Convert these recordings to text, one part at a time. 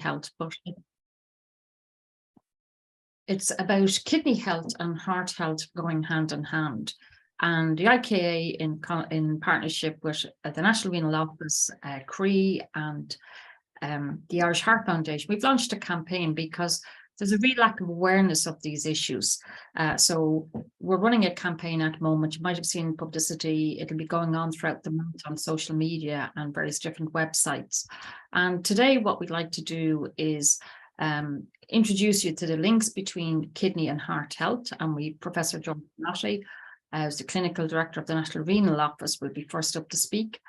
health, but it's about kidney health and heart health going hand in hand. And the IKA, in partnership with the National Renal Office, Croí, and the Irish Heart Foundation, we've launched a campaign because there's a real lack of awareness of these issues. So we're running a campaign at the moment. You might have seen publicity. It'll be going on throughout the month on social media and various different websites. And today what we'd like to do is introduce you to the links between kidney and heart health. And Professor George Mellotte, as the Clinical Director of the National Renal Office, will be first up to speak.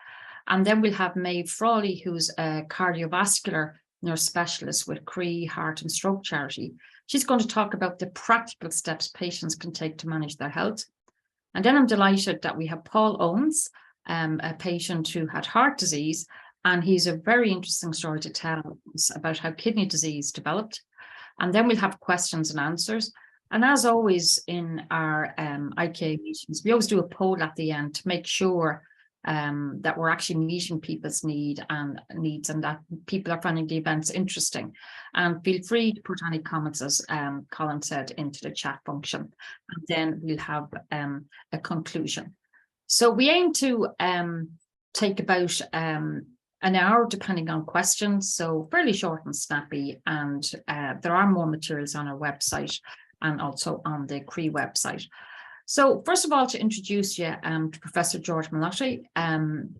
And then we'll have Maeve Frawley, who's a cardiovascular nurse specialist with Croí Heart and Stroke Charity. She's going to talk about the practical steps patients can take to manage their health. And then I'm delighted that we have Paul Owens, a patient who had heart disease, and he's a very interesting story to tell us about how kidney disease developed. And then we'll have questions and answers. And as always in our IKA meetings, we always do a poll at the end to make sure that we're actually meeting people's needs and that people are finding the events interesting. And feel free to put any comments, as Colin said, into the chat function. And then we'll have a conclusion. So we aim to take about an hour, depending on questions, so fairly short and snappy. And there are more materials on our website and also on the Croí website. So first of all, to introduce you to Professor George Mellotte. I'm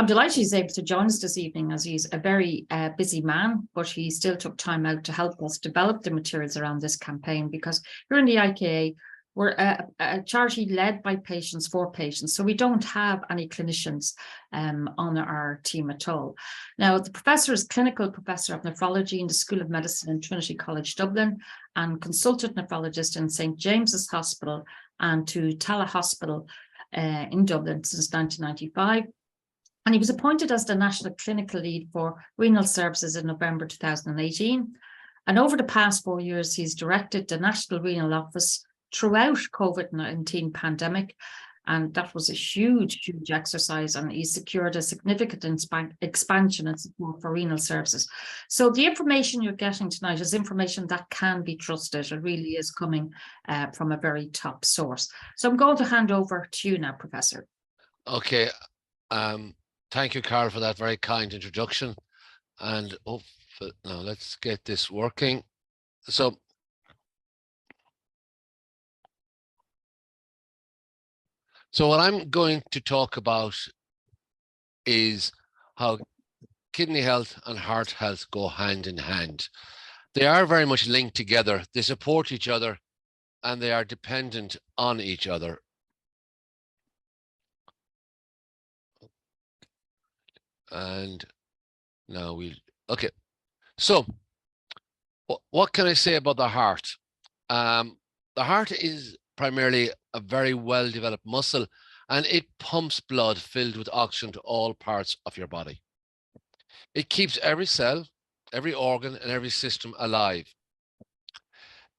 delighted he's able to join us this evening, as he's a very busy man, but he still took time out to help us develop the materials around this campaign, because here in the IKA, we're a charity led by patients for patients, so we don't have any clinicians on our team at all. Now, the professor is Clinical Professor of Nephrology in the School of Medicine in Trinity College Dublin, and consultant nephrologist in St James's Hospital and to Tala Hospital in Dublin since 1995. And he was appointed as the National Clinical Lead for Renal Services in November 2018. And over the past 4 years, he's directed the National Renal Office throughout COVID-19 pandemic. And that was a huge exercise, and he secured a significant expansion and support for renal services. So the information you're getting tonight is information that can be trusted. It really is coming from a very top source. So I'm going to hand over to you now, Professor. Okay. Thank you, Carl, for that very kind introduction. And now let's get this working. So what I'm going to talk about is how kidney health and heart health go hand in hand. They are very much linked together. They support each other and they are dependent on each other. And now okay. So what can I say about the heart? The heart is primarily a very well-developed muscle, and it pumps blood filled with oxygen to all parts of your body. It keeps every cell, every organ, and every system alive.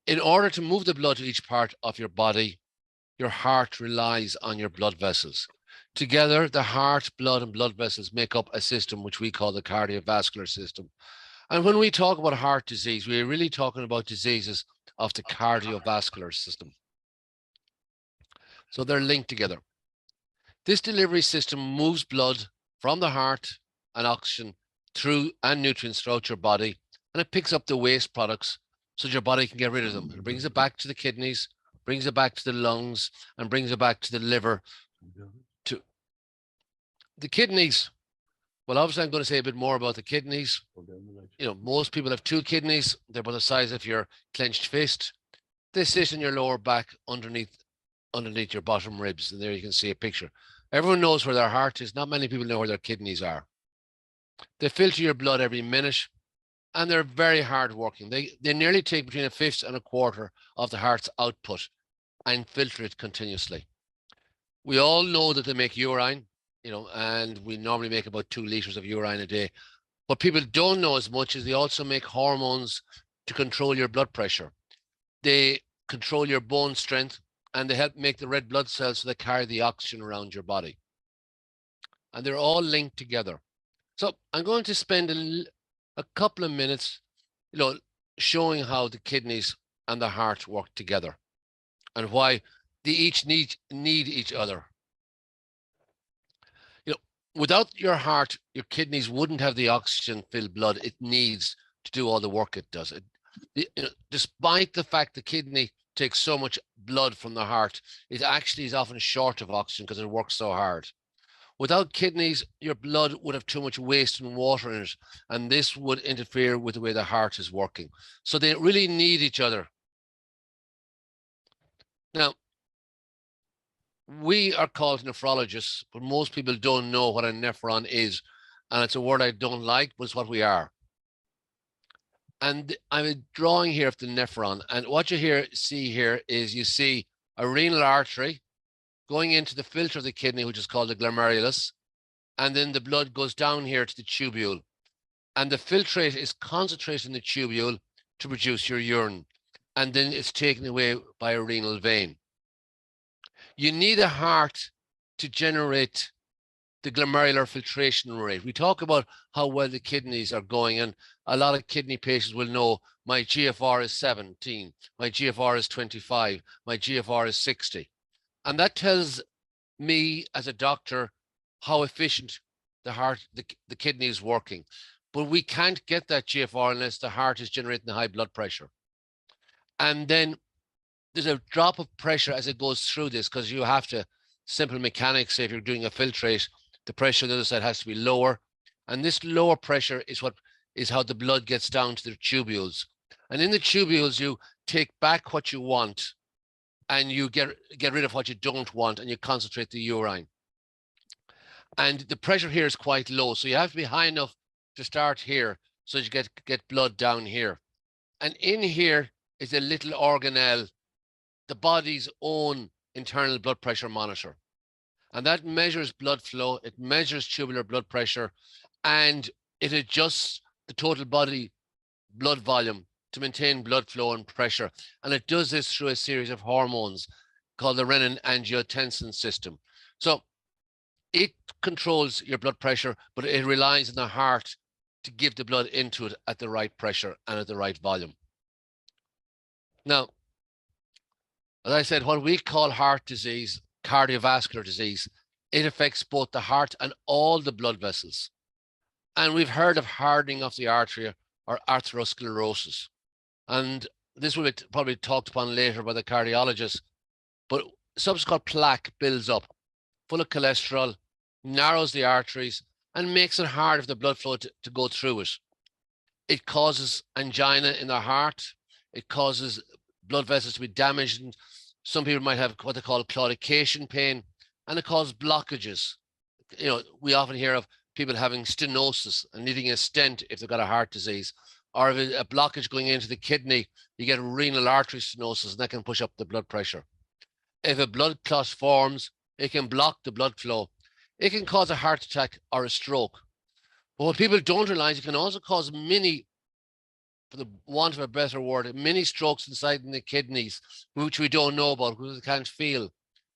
In order to move the blood to each part of your body, your heart relies on your blood vessels. Together, the heart, blood, and blood vessels make up a system which we call the cardiovascular system. And when we talk about heart disease, we're really talking about diseases of the cardiovascular system. So they're linked together. This delivery system moves blood from the heart and oxygen through and nutrients throughout your body, and it picks up the waste products so your body can get rid of them. It brings it back to the kidneys, brings it back to the lungs, and brings it back to the liver. To the kidneys, well, obviously I'm going to say a bit more about the kidneys. You know, most people have two kidneys. They're about the size of your clenched fist. They sit in your lower back underneath your bottom ribs, and there you can see a picture. Everyone knows where their heart is. Not many people know where their kidneys are. They filter your blood every minute, and they're very hard working. They nearly take between 1/5 and 1/4 of the heart's output and filter it continuously. We all know that they make urine, you know, and we normally make about 2 liters of urine a day. What people don't know as much is they also make hormones to control your blood pressure. They control your bone strength, and they help make the red blood cells so they carry the oxygen around your body. And they're all linked together. So I'm going to spend a couple of minutes showing how the kidneys and the heart work together and why they each need each other. Without your heart, your kidneys wouldn't have the oxygen-filled blood it needs to do all the work it does. Despite the fact the kidney takes so much blood from the heart, it actually is often short of oxygen because it works so hard. Without kidneys, your blood would have too much waste and water in it, and this would interfere with the way the heart is working. So they really need each other. Now, we are called nephrologists, but most people don't know what a nephron is. And it's a word I don't like, but it's what we are. And I'm drawing here of the nephron. And what you see here is you see a renal artery going into the filter of the kidney, which is called the glomerulus. And then the blood goes down here to the tubule. And the filtrate is concentrated in the tubule to produce your urine. And then it's taken away by a renal vein. You need a heart to generate the glomerular filtration rate. We talk about how well the kidneys are going, and a lot of kidney patients will know my GFR is 17, my GFR is 25, my GFR is 60. And that tells me as a doctor how efficient the heart, the kidney is working. But we can't get that GFR unless the heart is generating the high blood pressure. And then there's a drop of pressure as it goes through this, because you have to, simple mechanics, say if you're doing a filtrate, the pressure on the other side has to be lower. And this lower pressure is how the blood gets down to the tubules. And in the tubules, you take back what you want and you get rid of what you don't want, and you concentrate the urine. And the pressure here is quite low. So you have to be high enough to start here so you get blood down here. And in here is a little organelle, the body's own internal blood pressure monitor. And that measures blood flow, it measures tubular blood pressure, and it adjusts the total body blood volume to maintain blood flow and pressure. And it does this through a series of hormones called the renin-angiotensin system. So it controls your blood pressure, but it relies on the heart to give the blood into it at the right pressure and at the right volume. Now, as I said, what we call heart disease, cardiovascular disease, it affects both the heart and all the blood vessels. And we've heard of hardening of the artery or atherosclerosis. And this will be probably talked upon later by the cardiologist. But substance called plaque builds up, full of cholesterol, narrows the arteries, and makes it hard for the blood flow to go through it. It causes angina in the heart. It causes blood vessels to be damaged, and some people might have what they call claudication pain, and it causes blockages. We often hear of people having stenosis and needing a stent if they've got a heart disease, or if a blockage going into the kidney, you get renal artery stenosis, and that can push up the blood pressure. If a blood clot forms, it can block the blood flow. It can cause a heart attack or a stroke. But what people don't realize, it can also cause many, for the want of a better word, many strokes inside in the kidneys, which we don't know about because we can't feel.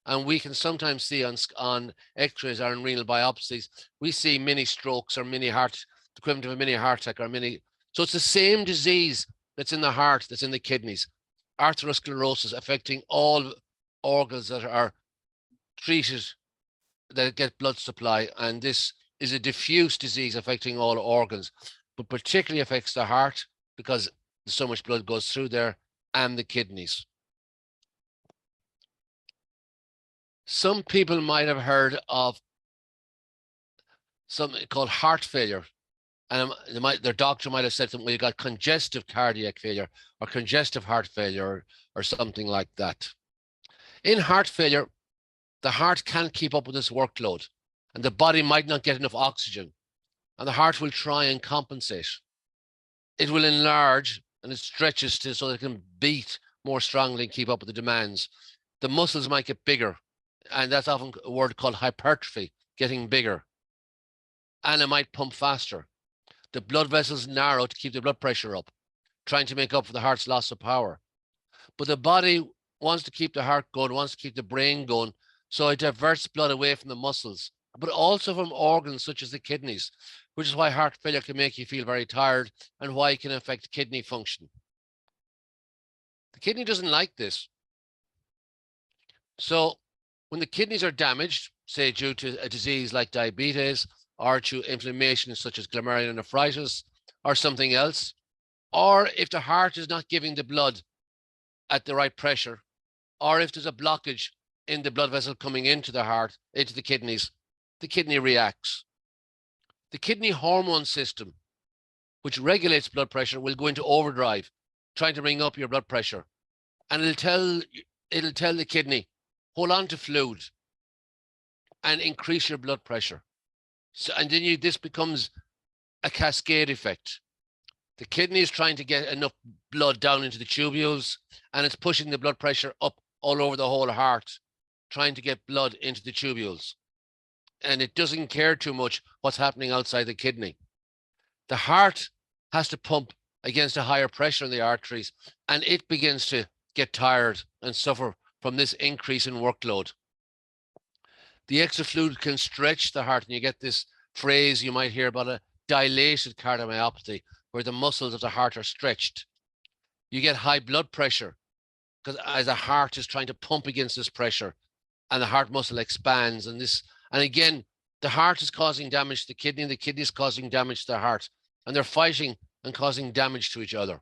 And we can sometimes see on x-rays or in renal biopsies, we see mini strokes or mini heart, the equivalent of a mini heart attack or mini. So it's the same disease that's in the heart, that's in the kidneys. Atherosclerosis affecting all organs that are treated, that get blood supply. And this is a diffuse disease affecting all organs, but particularly affects the heart because so much blood goes through there, and the kidneys. Some people might have heard of something called heart failure. And their doctor might have said something, well, you got congestive cardiac failure or congestive heart failure or something like that. In heart failure, the heart can't keep up with this workload, and the body might not get enough oxygen, and the heart will try and compensate. It will enlarge and it stretches so that it can beat more strongly and keep up with the demands. The muscles might get bigger, and that's often a word called hypertrophy, getting bigger. And it might pump faster. The blood vessels narrow to keep the blood pressure up, trying to make up for the heart's loss of power. But the body wants to keep the heart going, wants to keep the brain going, so it diverts blood away from the muscles, but also from organs such as the kidneys, which is why heart failure can make you feel very tired and why it can affect kidney function. The kidney doesn't like this. So when the kidneys are damaged, say due to a disease like diabetes or to inflammation such as glomerulonephritis or something else, or if the heart is not giving the blood at the right pressure, or if there's a blockage in the blood vessel coming into the heart, into the kidney reacts. The kidney hormone system, which regulates blood pressure, will go into overdrive, trying to bring up your blood pressure. And it'll tell the kidney, hold on to fluid and increase your blood pressure. So, and then this becomes a cascade effect. The kidney is trying to get enough blood down into the tubules, and it's pushing the blood pressure up all over the whole heart, trying to get blood into the tubules. And it doesn't care too much what's happening outside the kidney. The heart has to pump against a higher pressure in the arteries, and it begins to get tired and suffer from this increase in workload. The extra fluid can stretch the heart, and you get this phrase you might hear about a dilated cardiomyopathy, where the muscles of the heart are stretched. You get high blood pressure because as the heart is trying to pump against this pressure, and the heart muscle expands, and again, the heart is causing damage to the kidney, and the kidney is causing damage to the heart, and they're fighting and causing damage to each other.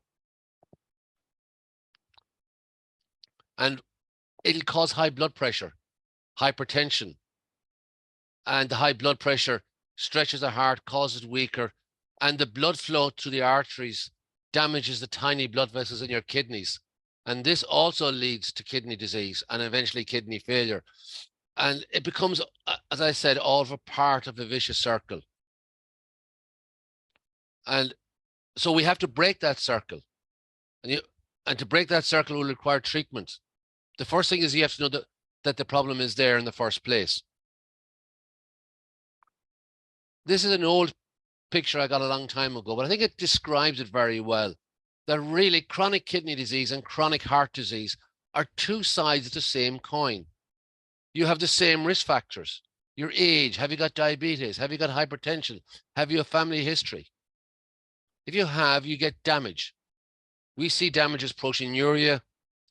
And it'll cause high blood pressure, hypertension, and the high blood pressure stretches the heart, causes it weaker, and the blood flow to the arteries damages the tiny blood vessels in your kidneys. And this also leads to kidney disease and eventually kidney failure. And it becomes, as I said, all of a part of a vicious circle. And so we have to break that circle. And to break that circle will require treatment. The first thing is you have to know that the problem is there in the first place. This is an old picture I got a long time ago, but I think it describes it very well. That really chronic kidney disease and chronic heart disease are two sides of the same coin. You have the same risk factors. Your age, have you got diabetes? Have you got hypertension? Have you a family history? If you have, you get damage. We see damage as proteinuria.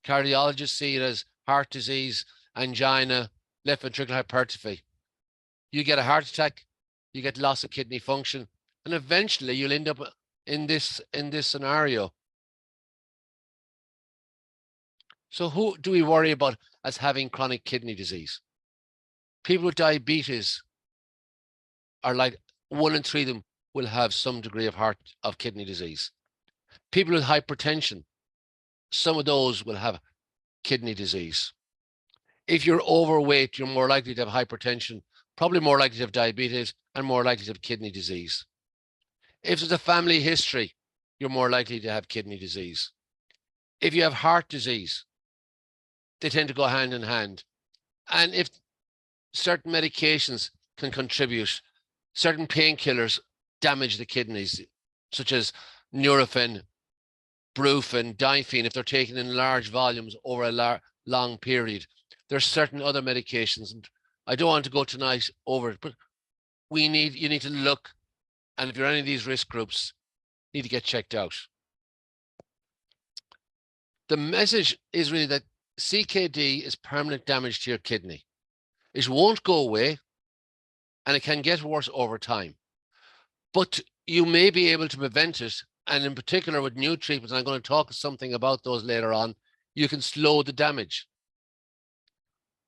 Cardiologists see it as heart disease, angina, left ventricular hypertrophy. You get a heart attack, you get loss of kidney function, and eventually you'll end up in this scenario. So who do we worry about as having chronic kidney disease? People with diabetes are like 1 in 3 of them will have some degree of kidney disease. People with hypertension, some of those will have kidney disease. If you're overweight, you're more likely to have hypertension, probably more likely to have diabetes, and more likely to have kidney disease. If there's a family history, you're more likely to have kidney disease. If you have heart disease, they tend to go hand in hand. And if certain medications can contribute, certain painkillers damage the kidneys, such as Nurofen, Brufen, Diphene, if they're taken in large volumes over a long period. There's certain other medications, and I don't want to go tonight over it, but you need to look, and if you're any of these risk groups, you need to get checked out. The message is really that CKD is permanent damage to your kidney. It won't go away, and it can get worse over time. But you may be able to prevent it, and in particular with new treatments, and I'm going to talk something about those later on, you can slow the damage.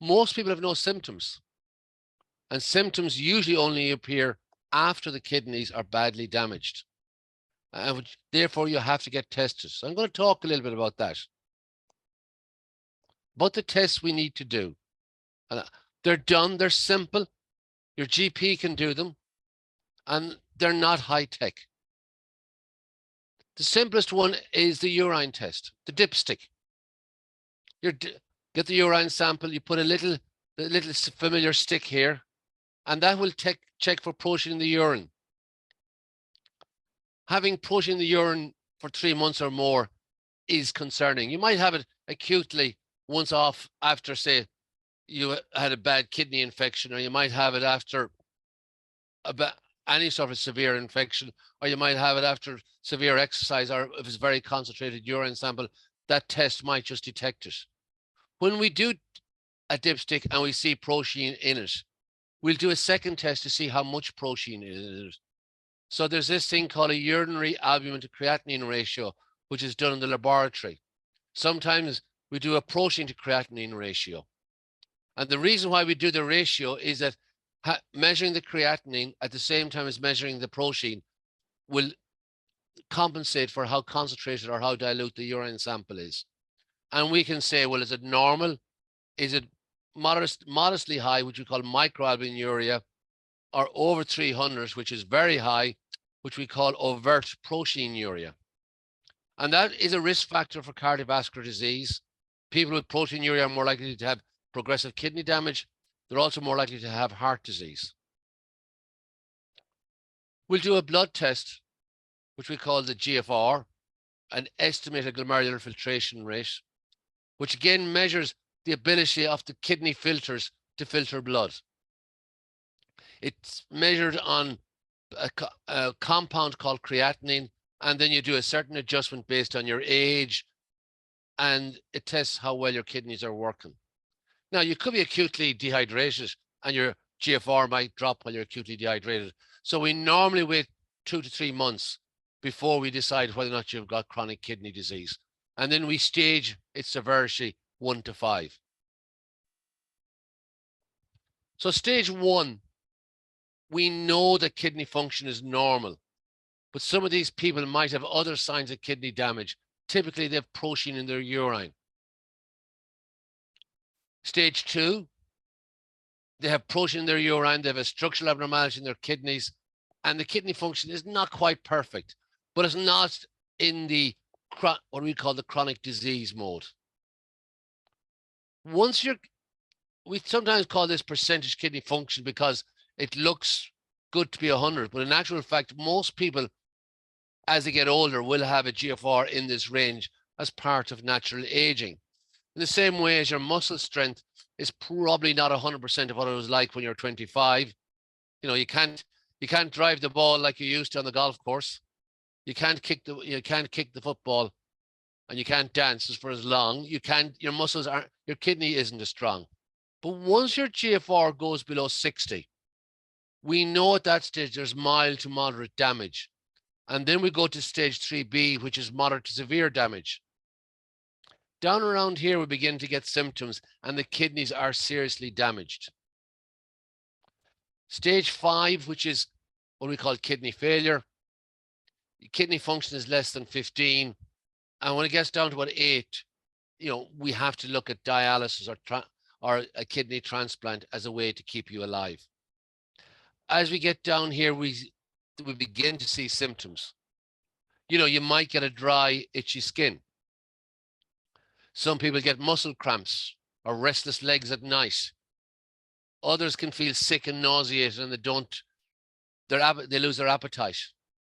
Most people have no symptoms, and symptoms usually only appear after the kidneys are badly damaged. And therefore, you have to get tested. So I'm going to talk a little bit about that. About the tests we need to do. They're done, they're simple. Your GP can do them, and they're not high tech. The simplest one is the urine test, the dipstick. Get the urine sample, you put a little familiar stick here, and that will check for protein in the urine. Having protein in the urine for 3 months or more is concerning. You might have it acutely once off after, say, you had a bad kidney infection, or you might have it after any sort of severe infection, or you might have it after severe exercise, or if it's very concentrated urine sample, that test might just detect it. When we do a dipstick and we see protein in it, we'll do a second test to see how much protein is in it. So there's this thing called a urinary albumin to creatinine ratio, which is done in the laboratory. Sometimes we do a protein to creatinine ratio. And the reason why we do the ratio is that measuring the creatinine at the same time as measuring the protein will compensate for how concentrated or how dilute the urine sample is. And we can say, well, is it normal? Is it modestly high, which we call microalbuminuria, or over 300, which is very high, which we call overt proteinuria. And that is a risk factor for cardiovascular disease. People with proteinuria are more likely to have progressive kidney damage. They're also more likely to have heart disease. We'll do a blood test, which we call the GFR, an estimated glomerular filtration rate, which again measures the ability of the kidney filters to filter blood. It's measured on a compound called creatinine, and then you do a certain adjustment based on your age, and it tests how well your kidneys are working. Now, you could be acutely dehydrated, and your GFR might drop while you're acutely dehydrated. So we normally wait 2 to 3 months before we decide whether or not you've got chronic kidney disease. And then we stage its severity 1 to 5. So stage 1, we know that kidney function is normal, but some of these people might have other signs of kidney damage. Typically, they have protein in their urine. Stage 2, they have protein in their urine, they have a structural abnormality in their kidneys, and the kidney function is not quite perfect, but it's not in the what we call the chronic disease mode. We sometimes call this percentage kidney function because it looks good to be 100, but in actual fact, most people, as they get older, will have a GFR in this range as part of natural aging. In the same way as your muscle strength is probably not 100% of what it was like when you're 25. You know, you can't drive the ball like you used to on the golf course. You can't kick the football, and you can't dance for as long. Your muscles aren't, your kidney isn't as strong. But once your GFR goes below 60, we know at that stage there's mild to moderate damage. And then we go to stage 3B, which is moderate to severe damage. Down around here, we begin to get symptoms, and the kidneys are seriously damaged. Stage 5, which is what we call kidney failure. Kidney function is less than 15. And when it gets down to about 8, we have to look at dialysis or a kidney transplant as a way to keep you alive. As we get down here, we begin to see symptoms. You might get a dry, itchy skin. Some people get muscle cramps or restless legs at night. Others can feel sick and nauseated, and they lose their appetite.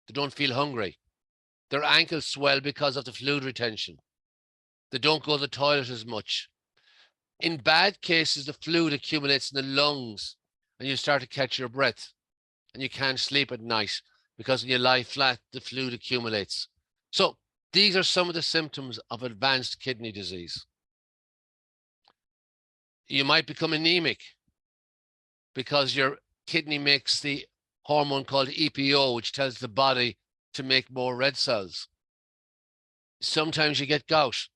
They don't feel hungry. Their ankles swell because of the fluid retention. They don't go to the toilet as much. In bad cases, the fluid accumulates in the lungs, and you start to catch your breath, and you can't sleep at night because when you lie flat, the fluid accumulates. So these are some of the symptoms of advanced kidney disease. You might become anemic because your kidney makes the hormone called EPO, which tells the body to make more red cells. Sometimes you get gout.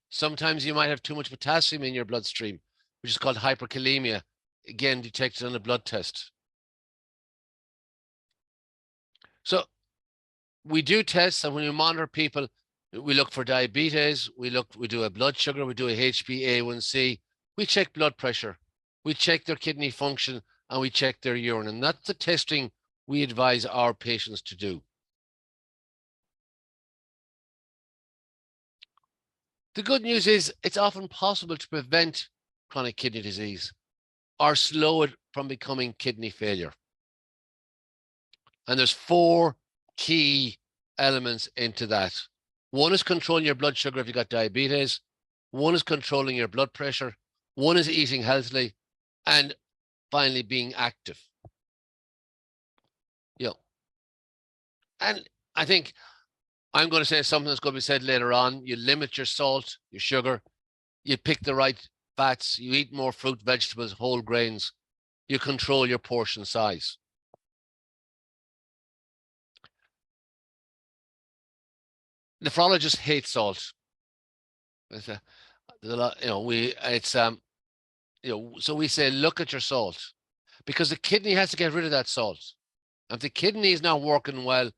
Sometimes you might have too much potassium in your bloodstream, which is called hyperkalemia, again detected on a blood test. So we do tests, and when we monitor people, we look for diabetes, we do a blood sugar, we do a HbA1c, we check blood pressure, we check their kidney function, and we check their urine. And that's the testing we advise our patients to do. The good news is it's often possible to prevent chronic kidney disease or slow it from becoming kidney failure. And there's 4 key elements into that. One is controlling your blood sugar if you've got diabetes. One is controlling your blood pressure. One is eating healthily. And finally, being active. You know, and I think I'm going to say something that's going to be said later on. You limit your salt, your sugar, you pick the right fats, you eat more fruit, vegetables, whole grains, you control your portion size. Nephrologists hate salt. It's a lot, so we say, look at your salt, because the kidney has to get rid of that salt. If the kidney is not working well,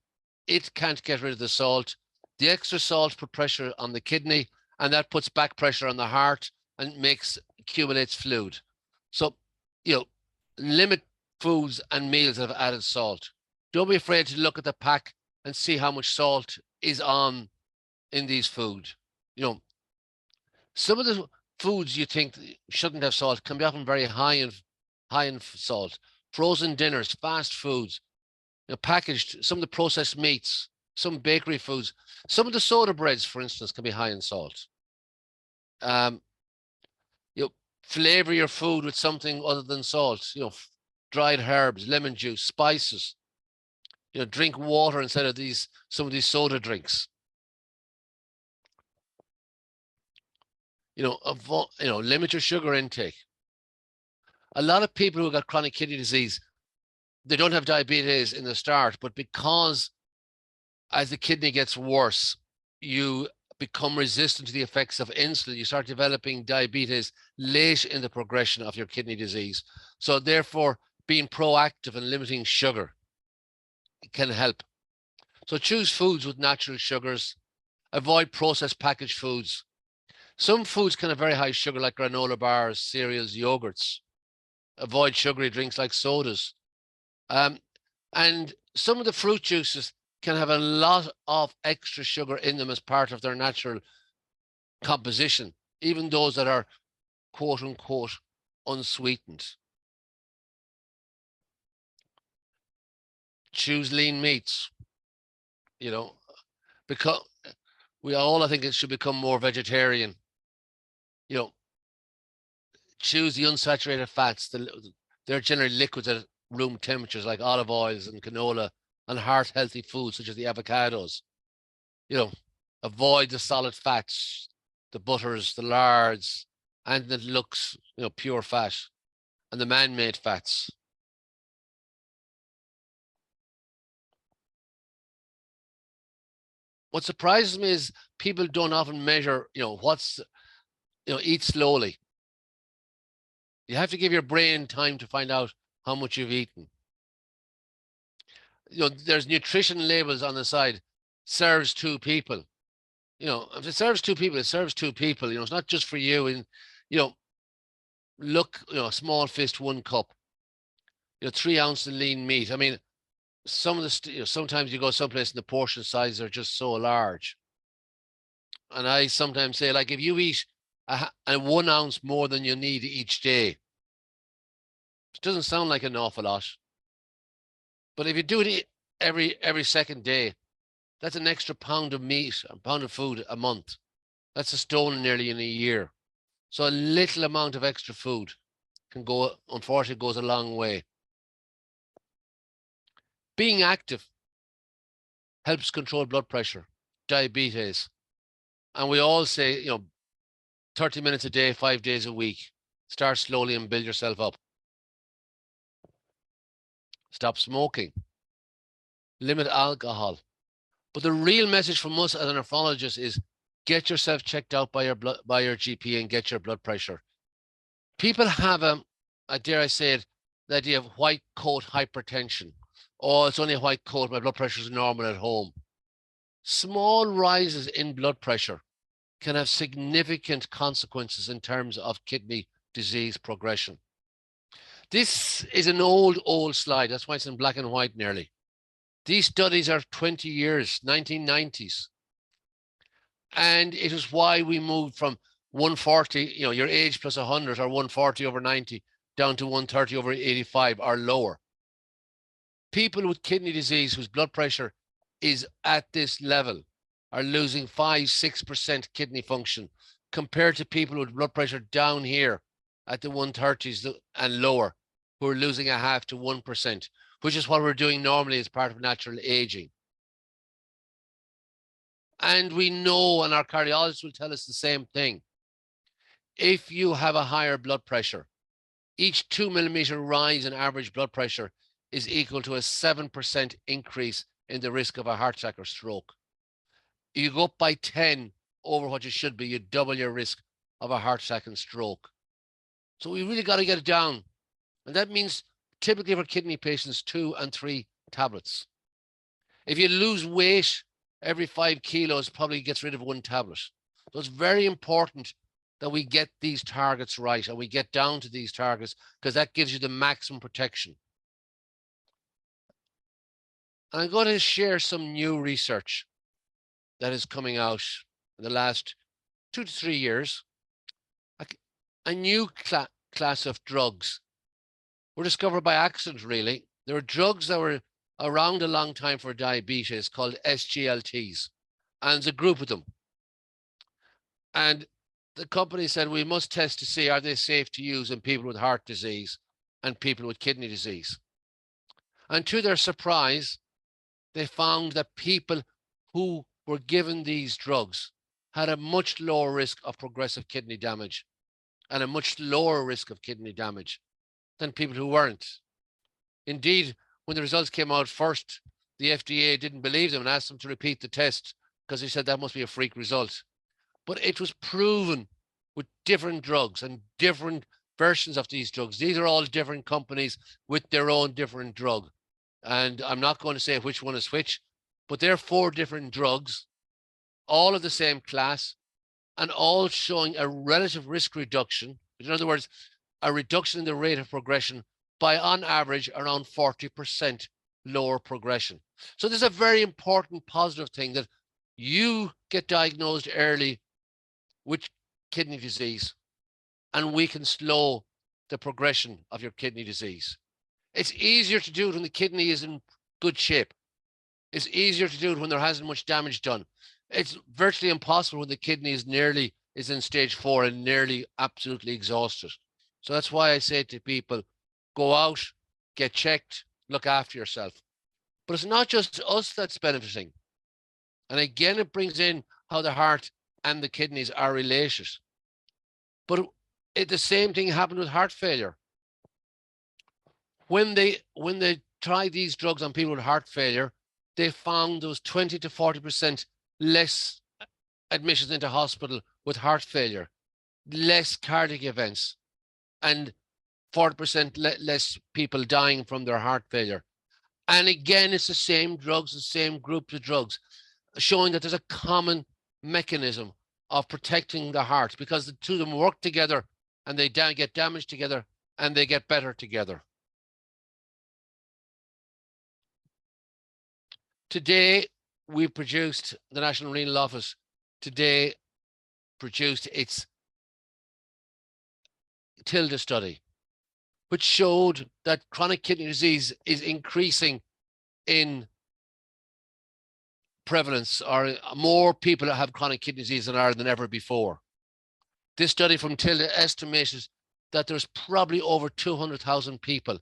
it can't get rid of the salt. The extra salt put pressure on the kidney, and that puts back pressure on the heart and accumulates fluid. So, limit foods and meals that have added salt. Don't be afraid to look at the pack and see how much salt is on in these foods. Some of the foods you think shouldn't have salt can be often very high in salt. Frozen dinners, fast foods, packaged, some of the processed meats, some bakery foods, some of the soda breads, for instance, can be high in salt. Flavor your food with something other than salt. Dried herbs, lemon juice, spices. Drink water instead of some of these soda drinks. Limit your sugar intake. A lot of people who got chronic kidney disease, they don't have diabetes in the start, but because as the kidney gets worse, you become resistant to the effects of insulin. You start developing diabetes late in the progression of your kidney disease. So therefore, being proactive and limiting sugar can help. So choose foods with natural sugars. Avoid processed packaged foods. Some foods can have very high sugar, like granola bars, cereals, yogurts. Avoid sugary drinks like sodas. And some of the fruit juices can have a lot of extra sugar in them as part of their natural composition, even those that are quote unquote unsweetened. Choose lean meats, because we all, I think, it should become more vegetarian. Choose the unsaturated fats. They're generally liquids at room temperatures, like olive oils and canola, and heart-healthy foods such as the avocados. Avoid the solid fats, the butters, the lards, and that looks, pure fat, and the man-made fats. What surprises me is people don't often measure, eat slowly. You have to give your brain time to find out how much you've eaten. There's nutrition labels on the side. Serves 2 people. If it serves 2 people, it serves 2 people. It's not just for you. And look, small fist, 1 cup. 3 ounces of lean meat. I mean, some of the sometimes you go someplace and the portion sizes are just so large. And I sometimes say, like, if you eat a 1 ounce more than you need each day, it doesn't sound like an awful lot. But if you do it every second day, that's an extra pound of meat, a pound of food a month. That's a stone nearly in a year. So a little amount of extra food unfortunately goes a long way. Being active helps control blood pressure, diabetes. And we all say, 30 minutes a day, 5 days a week. Start slowly and build yourself up. Stop smoking. Limit alcohol. But the real message from us as a nephrologist is get yourself checked out by your GP and get your blood pressure. People have dare I say it, the idea of white coat hypertension. Oh, it's only a white coat, my blood pressure is normal at home. Small rises in blood pressure can have significant consequences in terms of kidney disease progression. This is an old slide. That's why it's in black and white nearly. These studies are 20 years, 1990s. And it is why we moved from 140, your age plus 100, or 140 over 90, down to 130 over 85 or lower. People with kidney disease whose blood pressure is at this level are losing 5-6% kidney function, compared to people with blood pressure down here at the 130s and lower, who are losing 0.5 to 1%, which is what we're doing normally as part of natural aging. And we know, and our cardiologists will tell us the same thing. If you have a higher blood pressure, each 2 millimeter rise in average blood pressure is equal to a 7% increase in the risk of a heart attack or stroke. You go up by 10 over what you should be, you double your risk of a heart attack and stroke. So we really got to get it down. And that means typically for kidney patients, 2 and 3 tablets. If you lose weight, every 5 kilos probably gets rid of 1 tablet. So it's very important that we get these targets right and we get down to these targets, because that gives you the maximum protection. And I'm going to share some new research that is coming out in the last 2 to 3 years. A new class of drugs were discovered by accident, really. There were drugs that were around a long time for diabetes called SGLTs, and there's a group of them. And the company said, we must test to see, are they safe to use in people with heart disease and people with kidney disease? And to their surprise, they found that people who were given these drugs had a much lower risk of progressive kidney damage and a much lower risk of kidney damage than people who weren't. Indeed, when the results came out first, the FDA didn't believe them and asked them to repeat the test, because they said that must be a freak result. But it was proven with different drugs and different versions of these drugs. These are all different companies with their own different drug. And I'm not going to say which one is which, but they're 4 different drugs, all of the same class, and all showing a relative risk reduction. In other words, a reduction in the rate of progression by, on average, around 40% lower progression. So this is a very important positive thing, that you get diagnosed early with kidney disease and we can slow the progression of your kidney disease. It's easier to do it when the kidney is in good shape. It's easier to do it when there hasn't much damage done. It's virtually impossible when the kidney is in stage 4 and nearly absolutely exhausted. So that's why I say to people, go out, get checked, look after yourself. But it's not just us that's benefiting. And again, it brings in how the heart and the kidneys are related. But the same thing happened with heart failure. When they tried these drugs on people with heart failure, they found there was 20 to 40% less admissions into hospital with heart failure, less cardiac events, and 40% less people dying from their heart failure. And again, it's the same drugs, the same group of drugs, showing that there's a common mechanism of protecting the heart, because the two of them work together and they get damaged together and they get better together. Today, we produced, the National Renal Office today produced its TILDA study, which showed that chronic kidney disease is increasing in prevalence, or more people that have chronic kidney disease in Ireland than ever before. This study from TILDA estimated that there's probably over 200,000 people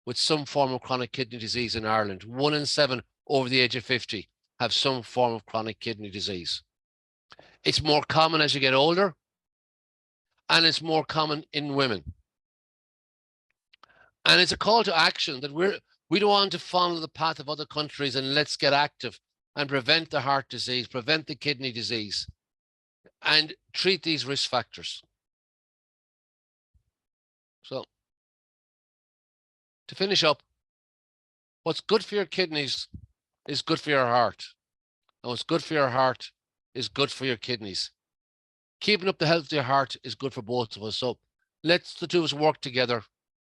with some form of chronic kidney disease in Ireland. 1 in 7 over the age of 50 have some form of chronic kidney disease. It's more common as you get older, and it's more common in women. And it's a call to action that we don't want to follow the path of other countries and let's get active and prevent the heart disease, prevent the kidney disease, and treat these risk factors. So, to finish up, what's good for your kidneys is good for your heart. And what's good for your heart is good for your kidneys. Keeping up the health of your heart is good for both of us. So let's the two of us work together.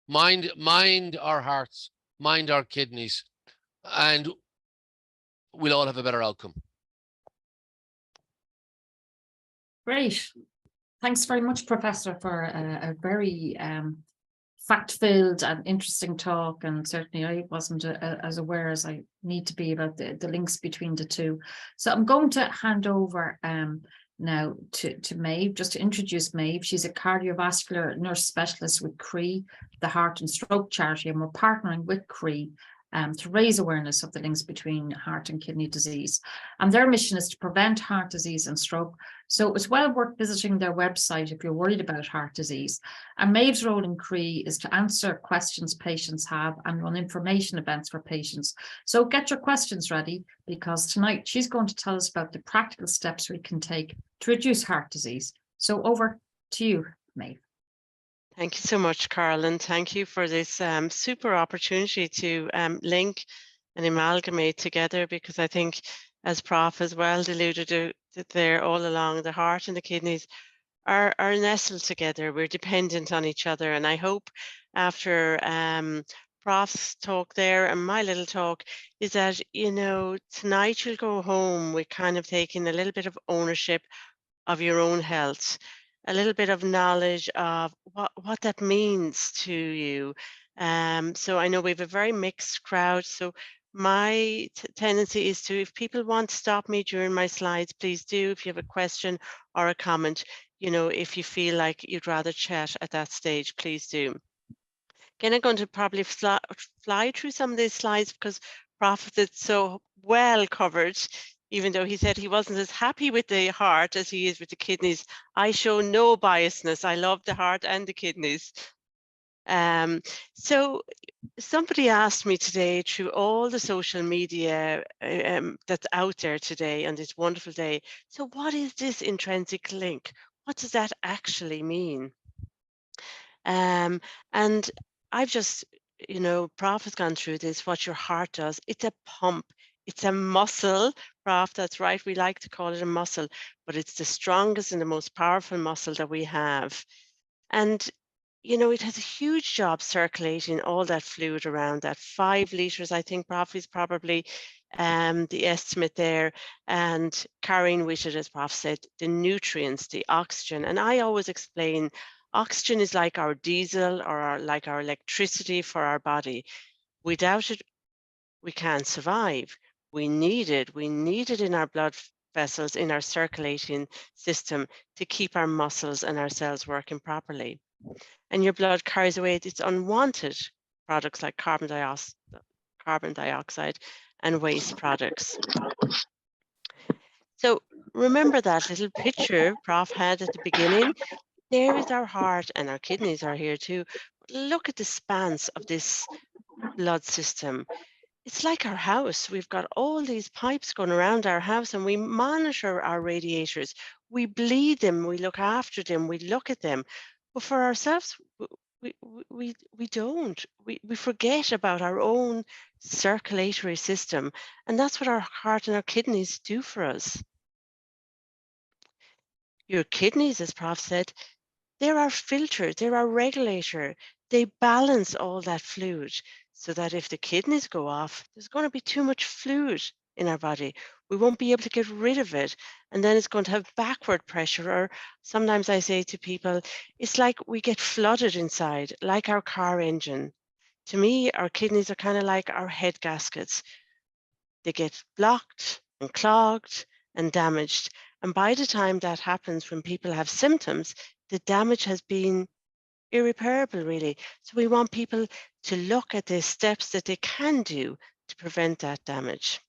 Mind our hearts, mind our kidneys, and we'll all have a better outcome. Great. Thanks very much, Professor, for a very fact-filled and interesting talk. And certainly I wasn't as aware as I need to be about the links between the two. So I'm going to hand over now to Maeve, just to introduce Maeve. She's a cardiovascular nurse specialist with Croí, the Heart and Stroke Charity, and we're partnering with Croí to raise awareness of the links between heart and kidney disease. And their mission is to prevent heart disease and stroke. So it's well worth visiting their website if you're worried about heart disease. And Maeve's role in Croí is to answer questions patients have and run information events for patients. So get your questions ready, because tonight she's going to tell us about the practical steps we can take to reduce heart disease. So over to you, Maeve. Thank you so much, Carl, and thank you for this super opportunity to link and amalgamate together, because I think, as Prof has well alluded to there all along, the heart and the kidneys are nestled together. We're dependent on each other, and I hope after Prof's talk there and my little talk is that, you know, tonight you'll go home with kind of taking a little bit of ownership of your own health, a little bit of knowledge of what that means to you. So I know we have a very mixed crowd. So my tendency is to, if people want to stop me during my slides, please do. If you have a question or a comment, you know, if you feel like you'd rather chat at that stage, please do. Again, I'm going to probably fly through some of these slides because Prof did so well covered. Even though he said he wasn't as happy with the heart as he is with the kidneys, I show no biasness. I love the heart and the kidneys. So somebody asked me today through all the social media that's out there today on this wonderful day, so what is this intrinsic link? What does that actually mean? And I've just, you know, Prof has gone through this, what your heart does. It's a pump. It's a muscle, Prof, that's right. We like to call it a muscle, but it's the strongest and the most powerful muscle that we have. And, you know, it has a huge job circulating all that fluid around, that 5 liters, I think, Prof, is probably the estimate there, and carrying with it, as Prof said, the nutrients, the oxygen. And I always explain, oxygen is like our diesel or like our electricity for our body. Without it, we can't survive. We need it. We need it in our blood vessels, in our circulating system, to keep our muscles and our cells working properly. And your blood carries away its unwanted products like carbon dioxide and waste products. So remember that little picture Prof had at the beginning? There is our heart, and our kidneys are here too. Look at the spans of this blood system. It's like our house. We've got all these pipes going around our house, and we monitor our radiators. We bleed them, we look after them, we look at them. But for ourselves, we don't. We forget about our own circulatory system, and that's what our heart and our kidneys do for us. Your kidneys, as Prof said, they're our filter, they're our regulator. They balance all that fluid so that if the kidneys go off, there's going to be too much fluid in our body. We won't be able to get rid of it. And then it's going to have backward pressure. Or sometimes I say to people, it's like we get flooded inside, like our car engine. To me, our kidneys are kind of like our head gaskets. They get blocked and clogged and damaged. And by the time that happens, when people have symptoms, the damage has been irreparable, really. So we want people to look at the steps that they can do to prevent that damage.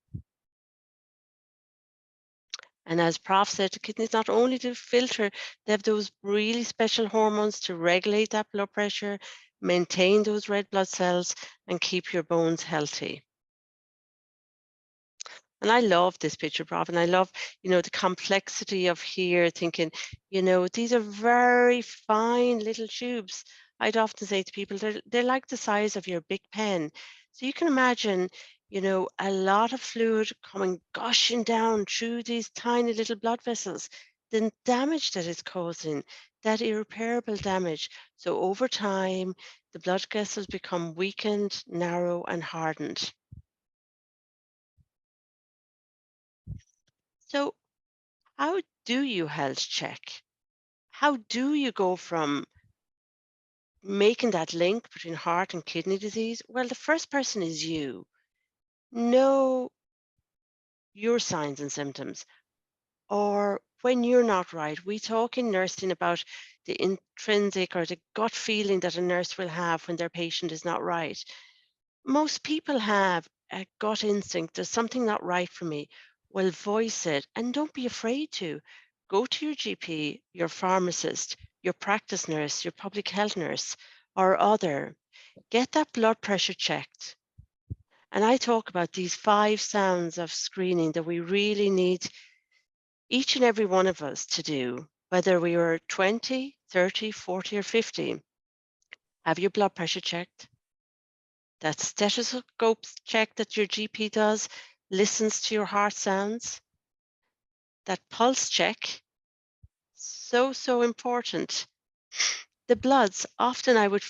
And as Prof said, the kidneys not only do filter, they have those really special hormones to regulate that blood pressure, maintain those red blood cells, and keep your bones healthy. And I love this picture, Prof, and I love, you know, the complexity of here thinking, you know, these are very fine little tubes. I'd often say to people, they're like the size of your big pen. So you can imagine, you know, a lot of fluid coming gushing down through these tiny little blood vessels, the damage that it's causing, that irreparable damage. So over time, the blood vessels become weakened, narrow, and hardened. So how do you health check? How do you go from making that link between heart and kidney disease? Well, the first person is you. Know your signs and symptoms. Or when you're not right, we talk in nursing about the intrinsic or the gut feeling that a nurse will have when their patient is not right. Most people have a gut instinct, there's something not right for me. Well, voice it and don't be afraid to. Go to your GP, your pharmacist, your practice nurse, your public health nurse, or other. Get that blood pressure checked. And I talk about these 5 sounds of screening that we really need each and every one of us to do, whether we are 20, 30, 40, or 50. Have your blood pressure checked. That stethoscope check that your GP does, listens to your heart sounds. That pulse check, so important. The bloods, often I would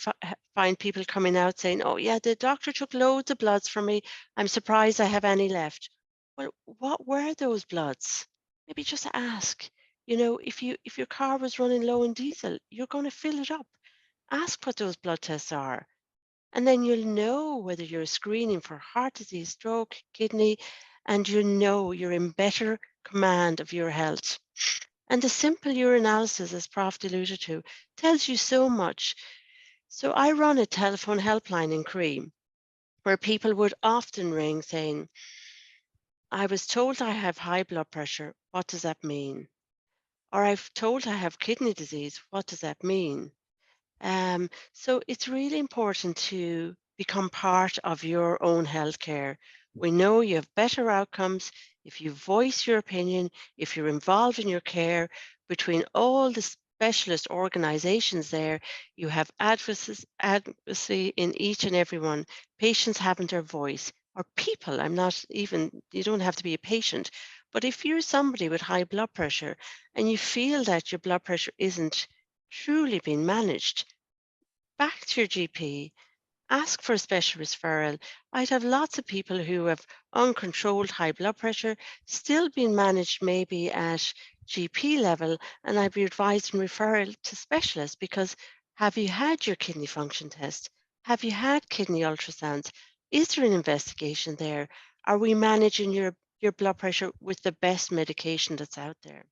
find people coming out saying, oh yeah, the doctor took loads of bloods from me. I'm surprised I have any left. Well, what were those bloods? Maybe just ask. You know, if your car was running low in diesel, you're going to fill it up. Ask what those blood tests are. And then you'll know whether you're screening for heart disease, stroke, kidney, and you know you're in better command of your health. And the simple urinalysis, as Prof alluded to, tells you so much. So I run a telephone helpline in Croí where people would often ring saying, I was told I have high blood pressure. What does that mean? Or I've told I have kidney disease. What does that mean? So it's really important to become part of your own healthcare. We know you have better outcomes if you voice your opinion, if you're involved in your care. Between all the specialist organizations there, you have advocacy in each and every one. Patients haven't their voice, or people. I'm not even, you don't have to be a patient. But if you're somebody with high blood pressure and you feel that your blood pressure isn't truly being managed, back to your GP, ask for a special referral. I'd have lots of people who have uncontrolled high blood pressure still being managed maybe at GP level, and I'd be advising referral to specialists because have you had your kidney function test? Have you had kidney ultrasounds? Is there an investigation there? Are we managing your blood pressure with the best medication that's out there?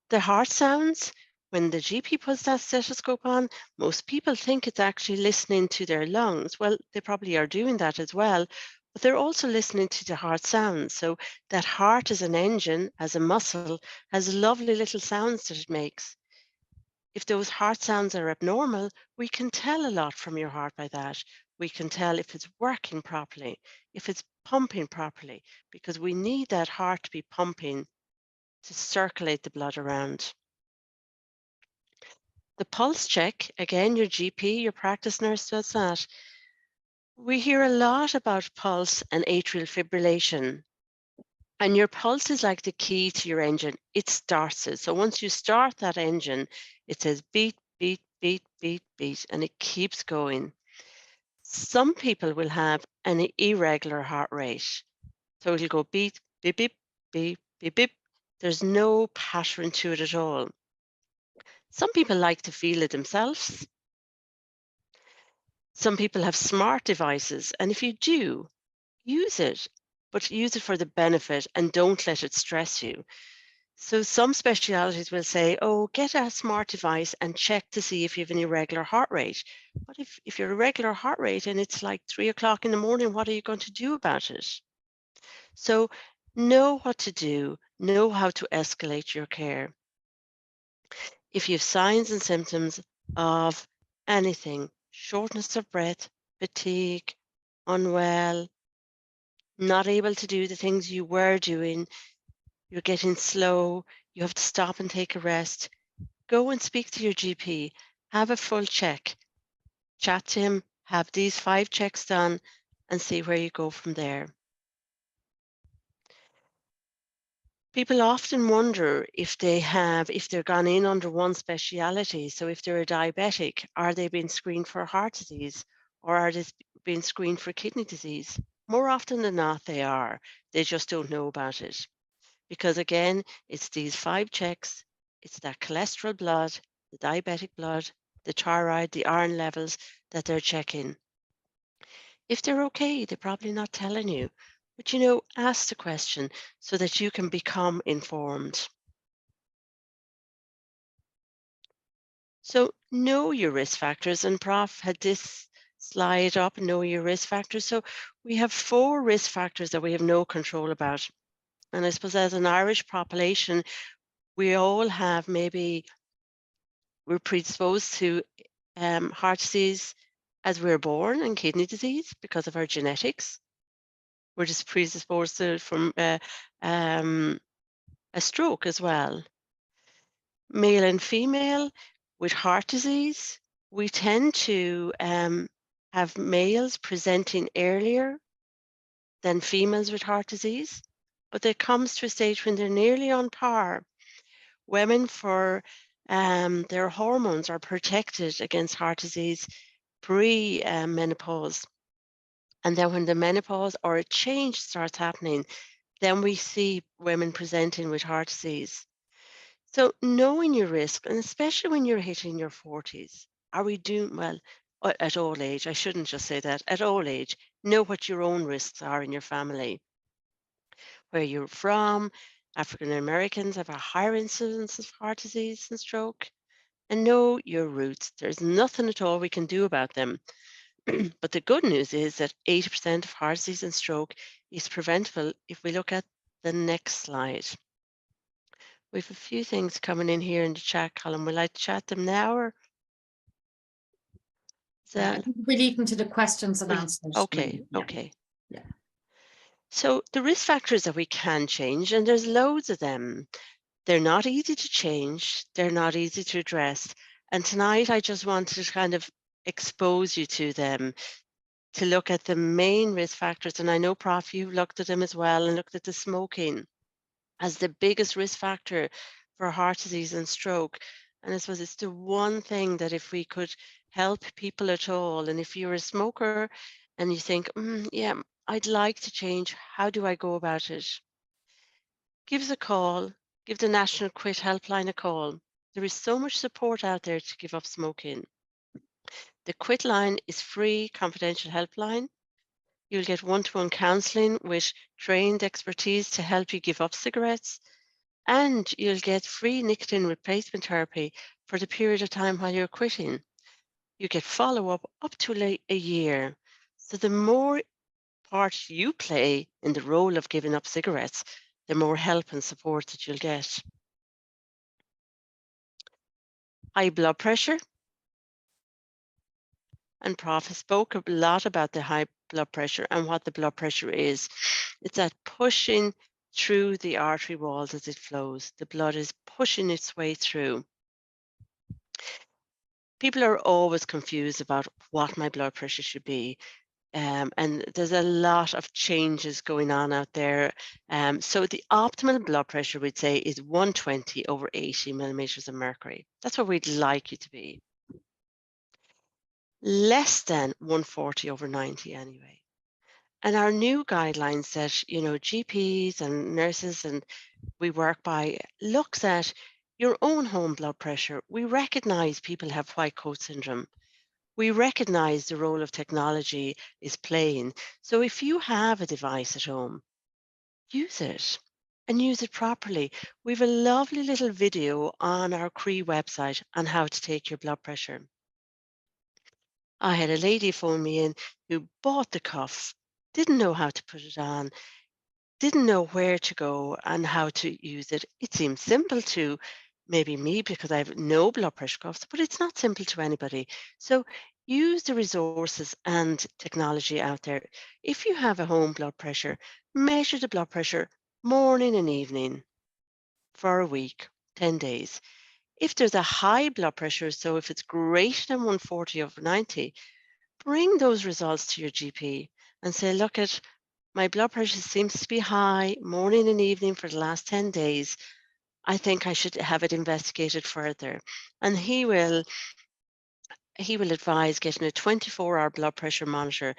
The heart sounds, when the GP puts that stethoscope on, most people think it's actually listening to their lungs. Well, they probably are doing that as well, but they're also listening to the heart sounds. So that heart as an engine, as a muscle, has lovely little sounds that it makes. If those heart sounds are abnormal, we can tell a lot from your heart by that. We can tell if it's working properly, if it's pumping properly, because we need that heart to be pumping to circulate the blood around. The pulse check, again, your GP, your practice nurse does that. We hear a lot about pulse and atrial fibrillation. And your pulse is like the key to your engine. It starts it. So once you start that engine, it says beat, beat, beat, beat, beat, and it keeps going. Some people will have an irregular heart rate. So it'll go beat, beep, beep, beep, beep, beep. There's no pattern to it at all. Some people like to feel it themselves. Some people have smart devices, and if you do, use it, but use it for the benefit and don't let it stress you. So some specialities will say, oh, get a smart device and check to see if you have an irregular heart rate. But if you're irregular heart rate and it's like 3 o'clock in the morning, what are you going to do about it? So know what to do, know how to escalate your care. If you have signs and symptoms of anything, shortness of breath, fatigue, unwell, not able to do the things you were doing, you're getting slow, you have to stop and take a rest, go and speak to your GP, have a full check, chat to him, have these 5 checks done, and see where you go from there. People often wonder if they're gone in under one speciality. So if they're a diabetic, are they being screened for heart disease or are they being screened for kidney disease? More often than not, they are. They just don't know about it. Because again, it's these 5 checks, it's that cholesterol blood, the diabetic blood, the thyroid, the iron levels that they're checking. If they're okay, they're probably not telling you. But ask the question so that you can become informed. So know your risk factors, and Prof had this slide up, know your risk factors. So we have 4 risk factors that we have no control about. And I suppose as an Irish population, we all have maybe, we're predisposed to heart disease as we're born and kidney disease because of our genetics. We're just predisposed to it from a stroke as well. Male and female with heart disease, we tend to have males presenting earlier than females with heart disease, but it comes to a stage when they're nearly on par. Women, for their hormones are protected against heart disease pre-menopause. And then when the menopause or a change starts happening, then we see women presenting with heart disease. So knowing your risk, and especially when you're hitting your 40s, are we doing well at all age? I shouldn't just say that, at all age, know what your own risks are in your family. Where you're from, African Americans have a higher incidence of heart disease and stroke, and know your roots. There's nothing at all we can do about them. But the good news is that 80% of heart disease and stroke is preventable if we look at the next slide. We have a few things coming in here in the chat column. Will I chat them now, or is I that think we lead into the questions and answers. okay? Yeah. Okay. Yeah. So the risk factors that we can change, and there's loads of them. They're not easy to change. They're not easy to address. And tonight, I just wanted to kind of expose you to them, to look at the main risk factors. And I know, Prof, you've looked at them as well and looked at the smoking as the biggest risk factor for heart disease and stroke. And I suppose it's the one thing that if we could help people at all, and if you're a smoker and you think, yeah, I'd like to change, how do I go about it? Give us a call, give the National Quit Helpline a call. There is so much support out there to give up smoking. The Quit line is free, confidential helpline. You'll get one-to-one counselling with trained expertise to help you give up cigarettes. And you'll get free nicotine replacement therapy for the period of time while you're quitting. You get follow-up up to a year. So the more part you play in the role of giving up cigarettes, the more help and support that you'll get. High blood pressure. And Prof has spoke a lot about the high blood pressure and what the blood pressure is. It's that pushing through the artery walls as it flows. The blood is pushing its way through. People are always confused about what my blood pressure should be. And there's a lot of changes going on out there. So the optimal blood pressure, we'd say, is 120 over 80 millimeters of mercury. That's where we'd like you to be. Less than 140 over 90 anyway. And our new guidelines that, GPs and nurses and we work by looks at your own home blood pressure. We recognize people have white coat syndrome. We recognize the role of technology is playing. So if you have a device at home, use it and use it properly. We have a lovely little video on our Croí website on how to take your blood pressure. I had a lady phone me in who bought the cuff, didn't know how to put it on, didn't know where to go and how to use it. It seems simple to maybe me because I have no blood pressure cuffs, but it's not simple to anybody. So use the resources and technology out there. If you have a home blood pressure, measure the blood pressure morning and evening for a week, 10 days. If there's a high blood pressure, so if it's greater than 140 over 90, bring those results to your GP and say, look, my blood pressure seems to be high morning and evening for the last 10 days. I think I should have it investigated further. And he will advise getting a 24-hour blood pressure monitor.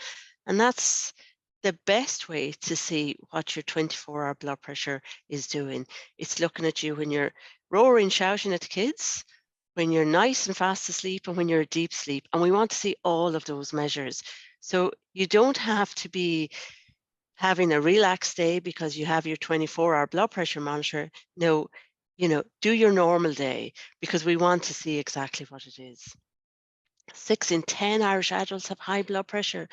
And that's the best way to see what your 24-hour blood pressure is doing. It's looking at you when you're roaring, shouting at the kids, when you're nice and fast asleep, and when you're deep sleep. And we want to see all of those measures. So you don't have to be having a relaxed day because you have your 24-hour blood pressure monitor. No, do your normal day because we want to see exactly what it is. 6 in 10 Irish adults have high blood pressure.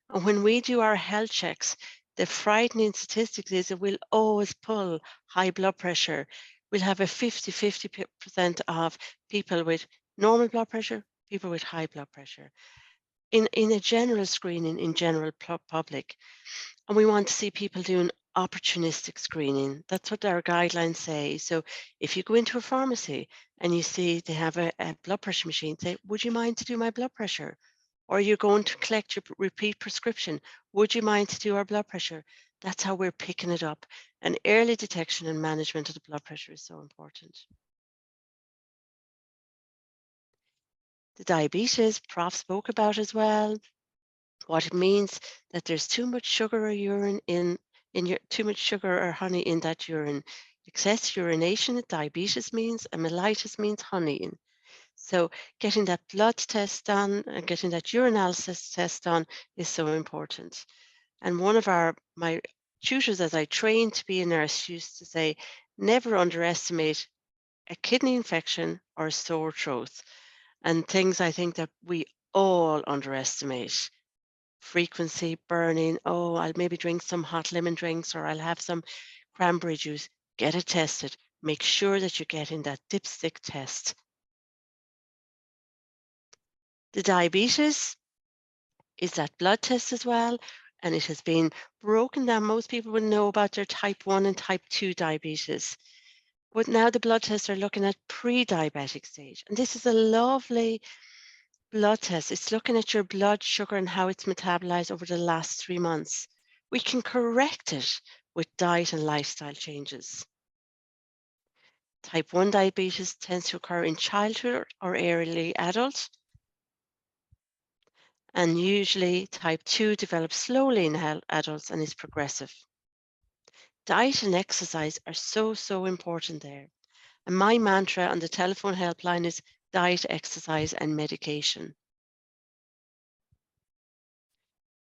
And when we do our health checks, the frightening statistic is that we'll always pull high blood pressure. We'll have a 50% of people with normal blood pressure, people with high blood pressure. In a general screening, in general public. And we want to see people doing opportunistic screening. That's what our guidelines say. So if you go into a pharmacy and you see they have a blood pressure machine, say, would you mind to do my blood pressure? Or you're going to collect your repeat prescription. Would you mind to do our blood pressure? That's how we're picking it up. And early detection and management of the blood pressure is so important. The diabetes, Prof spoke about as well. What it means that there's too much sugar or urine in your too much sugar or honey in that urine. Excess urination, diabetes means, and mellitus means honey. So getting that blood test done and getting that urinalysis test done is so important. And one of my tutors, as I trained to be a nurse, used to say, never underestimate a kidney infection or a sore throat. And things I think that we all underestimate. Frequency, burning, oh, I'll maybe drink some hot lemon drinks or I'll have some cranberry juice. Get it tested. Make sure that you're getting that dipstick test. The diabetes is that blood test as well, and it has been broken down. Most people would know about their type 1 and type 2 diabetes. But now the blood tests are looking at pre-diabetic stage. And this is a lovely blood test. It's looking at your blood sugar and how it's metabolized over the last 3 months. We can correct it with diet and lifestyle changes. Type 1 diabetes tends to occur in childhood or early adult. And usually type 2 develops slowly in adults and is progressive. Diet and exercise are so important there. And my mantra on the telephone helpline is diet, exercise, and medication.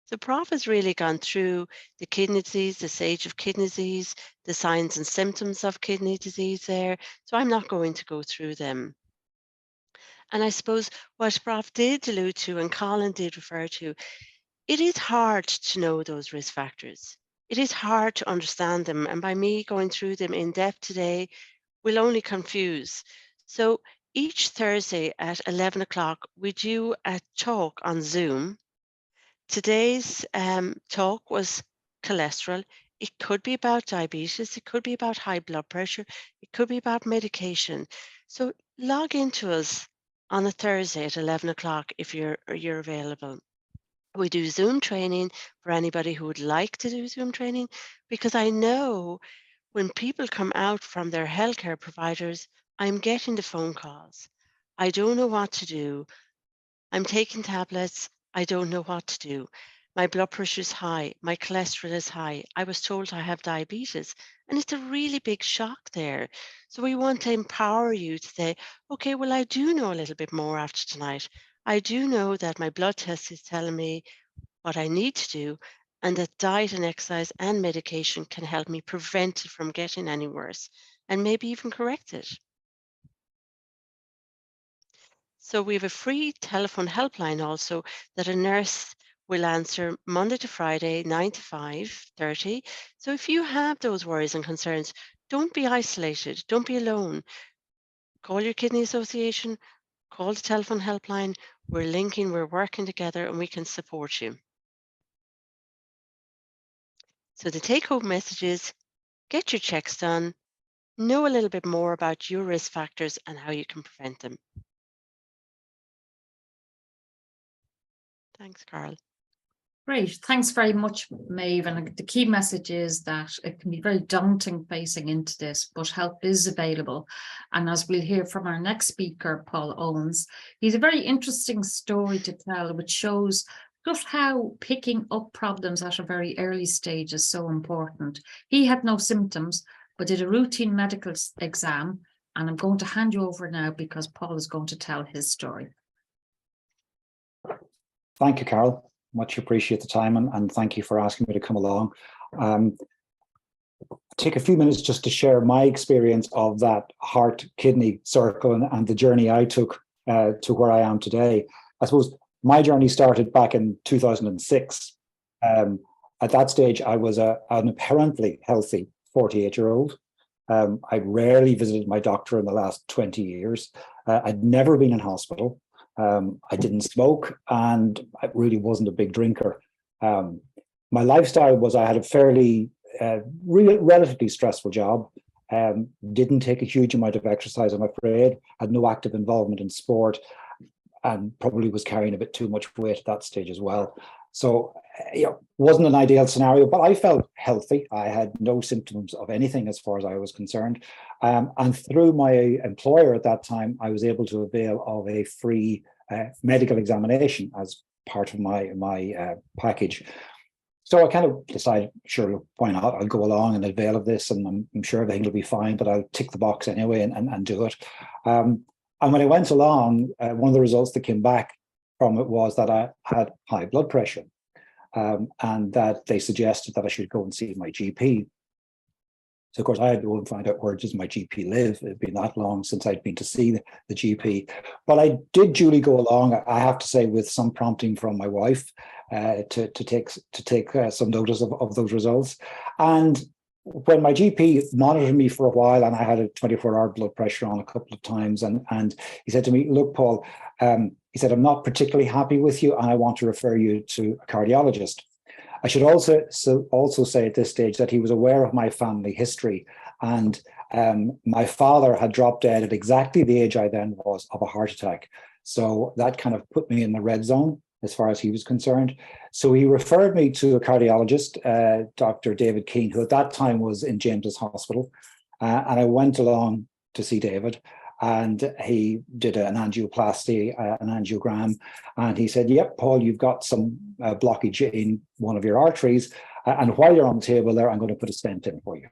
The Prof has really gone through the kidney disease, the stage of kidney disease, the signs and symptoms of kidney disease there. So I'm not going to go through them. And I suppose what Prof did allude to and Colin did refer to, it is hard to know those risk factors. It is hard to understand them. And by me going through them in depth today, will only confuse. So each Thursday at 11 o'clock, we do a talk on Zoom. Today's talk was cholesterol. It could be about diabetes. It could be about high blood pressure. It could be about medication. So log into us on a Thursday at 11 o'clock if you're available. We do Zoom training for anybody who would like to do Zoom training, because I know when people come out from their healthcare providers, I'm getting the phone calls. I don't know what to do. I'm taking tablets. I don't know what to do. My blood pressure is high. My cholesterol is high. I was told I have diabetes. And it's a really big shock there. So we want to empower you to say, okay, well, I do know a little bit more after tonight. I do know that my blood test is telling me what I need to do, and that diet and exercise and medication can help me prevent it from getting any worse and maybe even correct it. So we have a free telephone helpline also that a nurse will answer Monday to Friday, 9 to 5:30. So if you have those worries and concerns, don't be isolated, don't be alone. Call your kidney association, call the telephone helpline. We're linking, we're working together, and we can support you. So the take-home message is, get your checks done, know a little bit more about your risk factors and how you can prevent them. Thanks, Carl. Great. Thanks very much, Maeve. And the key message is that it can be very daunting facing into this, but help is available. And as we'll hear from our next speaker, Paul Owens, he's a very interesting story to tell, which shows just how picking up problems at a very early stage is so important. He had no symptoms, but did a routine medical exam. And I'm going to hand you over now because Paul is going to tell his story. Thank you, Carol. Much appreciate the time, and thank you for asking me to come along. Take a few minutes just to share my experience of that heart-kidney circle and the journey I took to where I am today. I suppose my journey started back in 2006. At that stage, I was an apparently healthy 48-year-old. I'd rarely visited my doctor in the last 20 years. I'd never been in hospital. I didn't smoke, and I really wasn't a big drinker. My lifestyle was I had a fairly, relatively stressful job. Didn't take a huge amount of exercise, I'm afraid. Had no active involvement in sport, and probably was carrying a bit too much weight at that stage as well. So, wasn't an ideal scenario, but I felt healthy. I had no symptoms of anything as far as I was concerned. And through my employer at that time, I was able to avail of a free medical examination as part of my package. So I kind of decided, sure, why not? I'll go along and avail of this, and I'm sure everything will be fine, but I'll tick the box anyway and do it. And when I went along, one of the results that came back from it was that I had high blood pressure, and that they suggested that I should go and see my GP. So, of course, I had to go and find out where does my GP live. It had been that long since I'd been to see the GP. But I did duly go along, I have to say, with some prompting from my wife to take some notice of those results. And when my GP monitored me for a while, and I had a 24-hour blood pressure on a couple of times, and he said to me, look, Paul, he said, I'm not particularly happy with you, and I want to refer you to a cardiologist. I should also say at this stage that he was aware of my family history, and my father had dropped dead at exactly the age I then was of a heart attack. So that kind of put me in the red zone as far as he was concerned. So he referred me to a cardiologist, Dr. David Keane, who at that time was in James's Hospital. And I went along to see David, and he did an angioplasty, an angiogram, and he said, yep, Paul, you've got some blockage in one of your arteries, and while you're on the table there, I'm going to put a stent in for you.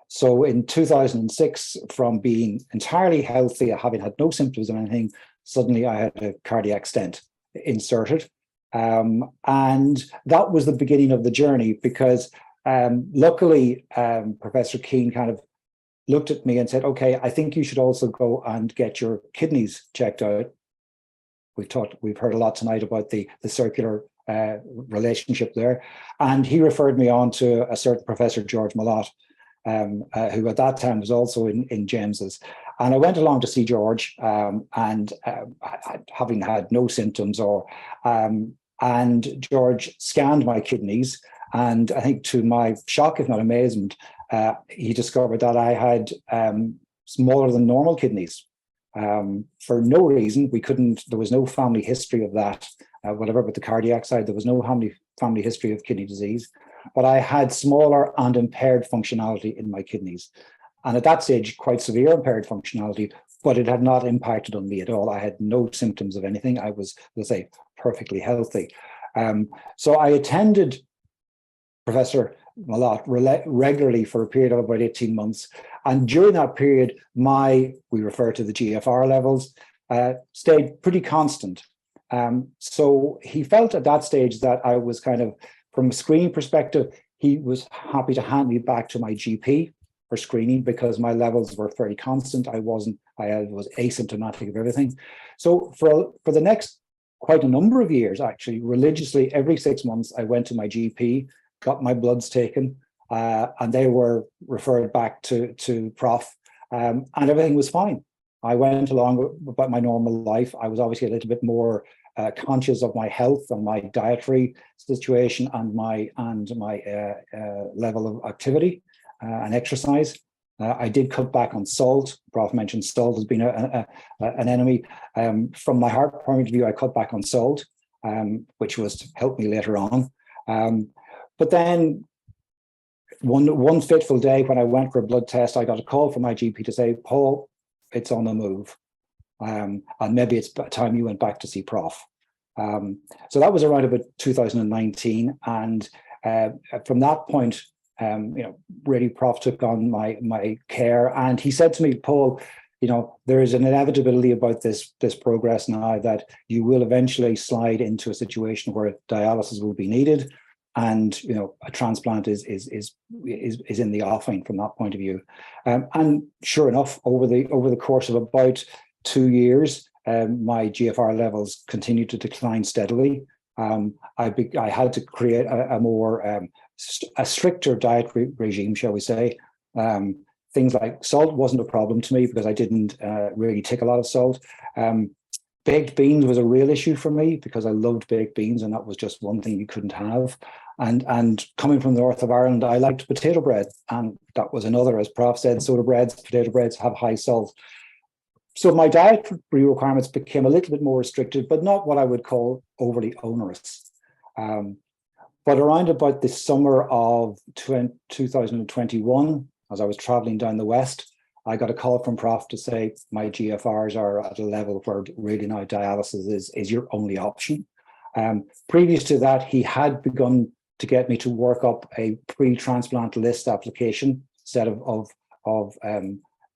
So in 2006, from being entirely healthy, having had no symptoms of anything, suddenly I had a cardiac stent inserted. And that was the beginning of the journey, because luckily, Professor Keane kind of looked at me and said, okay, I think you should also go and get your kidneys checked out. We've heard a lot tonight about the circular relationship there. And he referred me on to a certain Professor George Mellotte, who at that time was also in James's. And I went along to see George, and having had no symptoms, and George scanned my kidneys, and I think to my shock, if not amazement, he discovered that I had smaller than normal kidneys. For no reason, there was no family history of that, whatever, but the cardiac side, there was no family history of kidney disease, but I had smaller and impaired functionality in my kidneys. And at that stage, quite severe impaired functionality, but it had not impacted on me at all. I had no symptoms of anything. I was, let's say, perfectly healthy. So I attended Professor Mellotte regularly for a period of about 18 months. And during that period, we refer to the GFR levels, stayed pretty constant. So he felt at that stage that I was kind of, from a screening perspective, he was happy to hand me back to my GP for screening, because my levels were fairly constant. I was asymptomatic of everything. So for the next quite a number of years, actually, religiously, every 6 months, I went to my GP, got my bloods taken, and they were referred back to Prof, and everything was fine. I went along about my normal life. I was obviously a little bit more conscious of my health and my dietary situation and my level of activity and exercise. I did cut back on salt. Prof mentioned salt has been an enemy. From my heart point of view, I cut back on salt, which was to help me later on. But then one fateful day when I went for a blood test, I got a call from my GP to say, Paul, it's on the move. And maybe it's time you went back to see Prof. So that was around about 2019. And from that point, really Prof took on my care. And he said to me, Paul, there is an inevitability about this progress now that you will eventually slide into a situation where dialysis will be needed. And a transplant is in the offing from that point of view. And sure enough, over the course of about 2 years, my GFR levels continued to decline steadily. I had to create a stricter diet regime, shall we say. Things like salt wasn't a problem to me because I didn't really take a lot of salt. Baked beans was a real issue for me because I loved baked beans, and that was just one thing you couldn't have. And coming from the north of Ireland, I liked potato bread, and that was another, as Prof said, soda breads, potato breads have high salt. So my dietary requirements became a little bit more restricted, but not what I would call overly onerous. But around about the summer of 2021, as I was traveling down the west, I got a call from Prof to say my GFRs are at a level where really now dialysis is your only option. Previous to that, he had begun to get me to work up a pre-transplant list application set of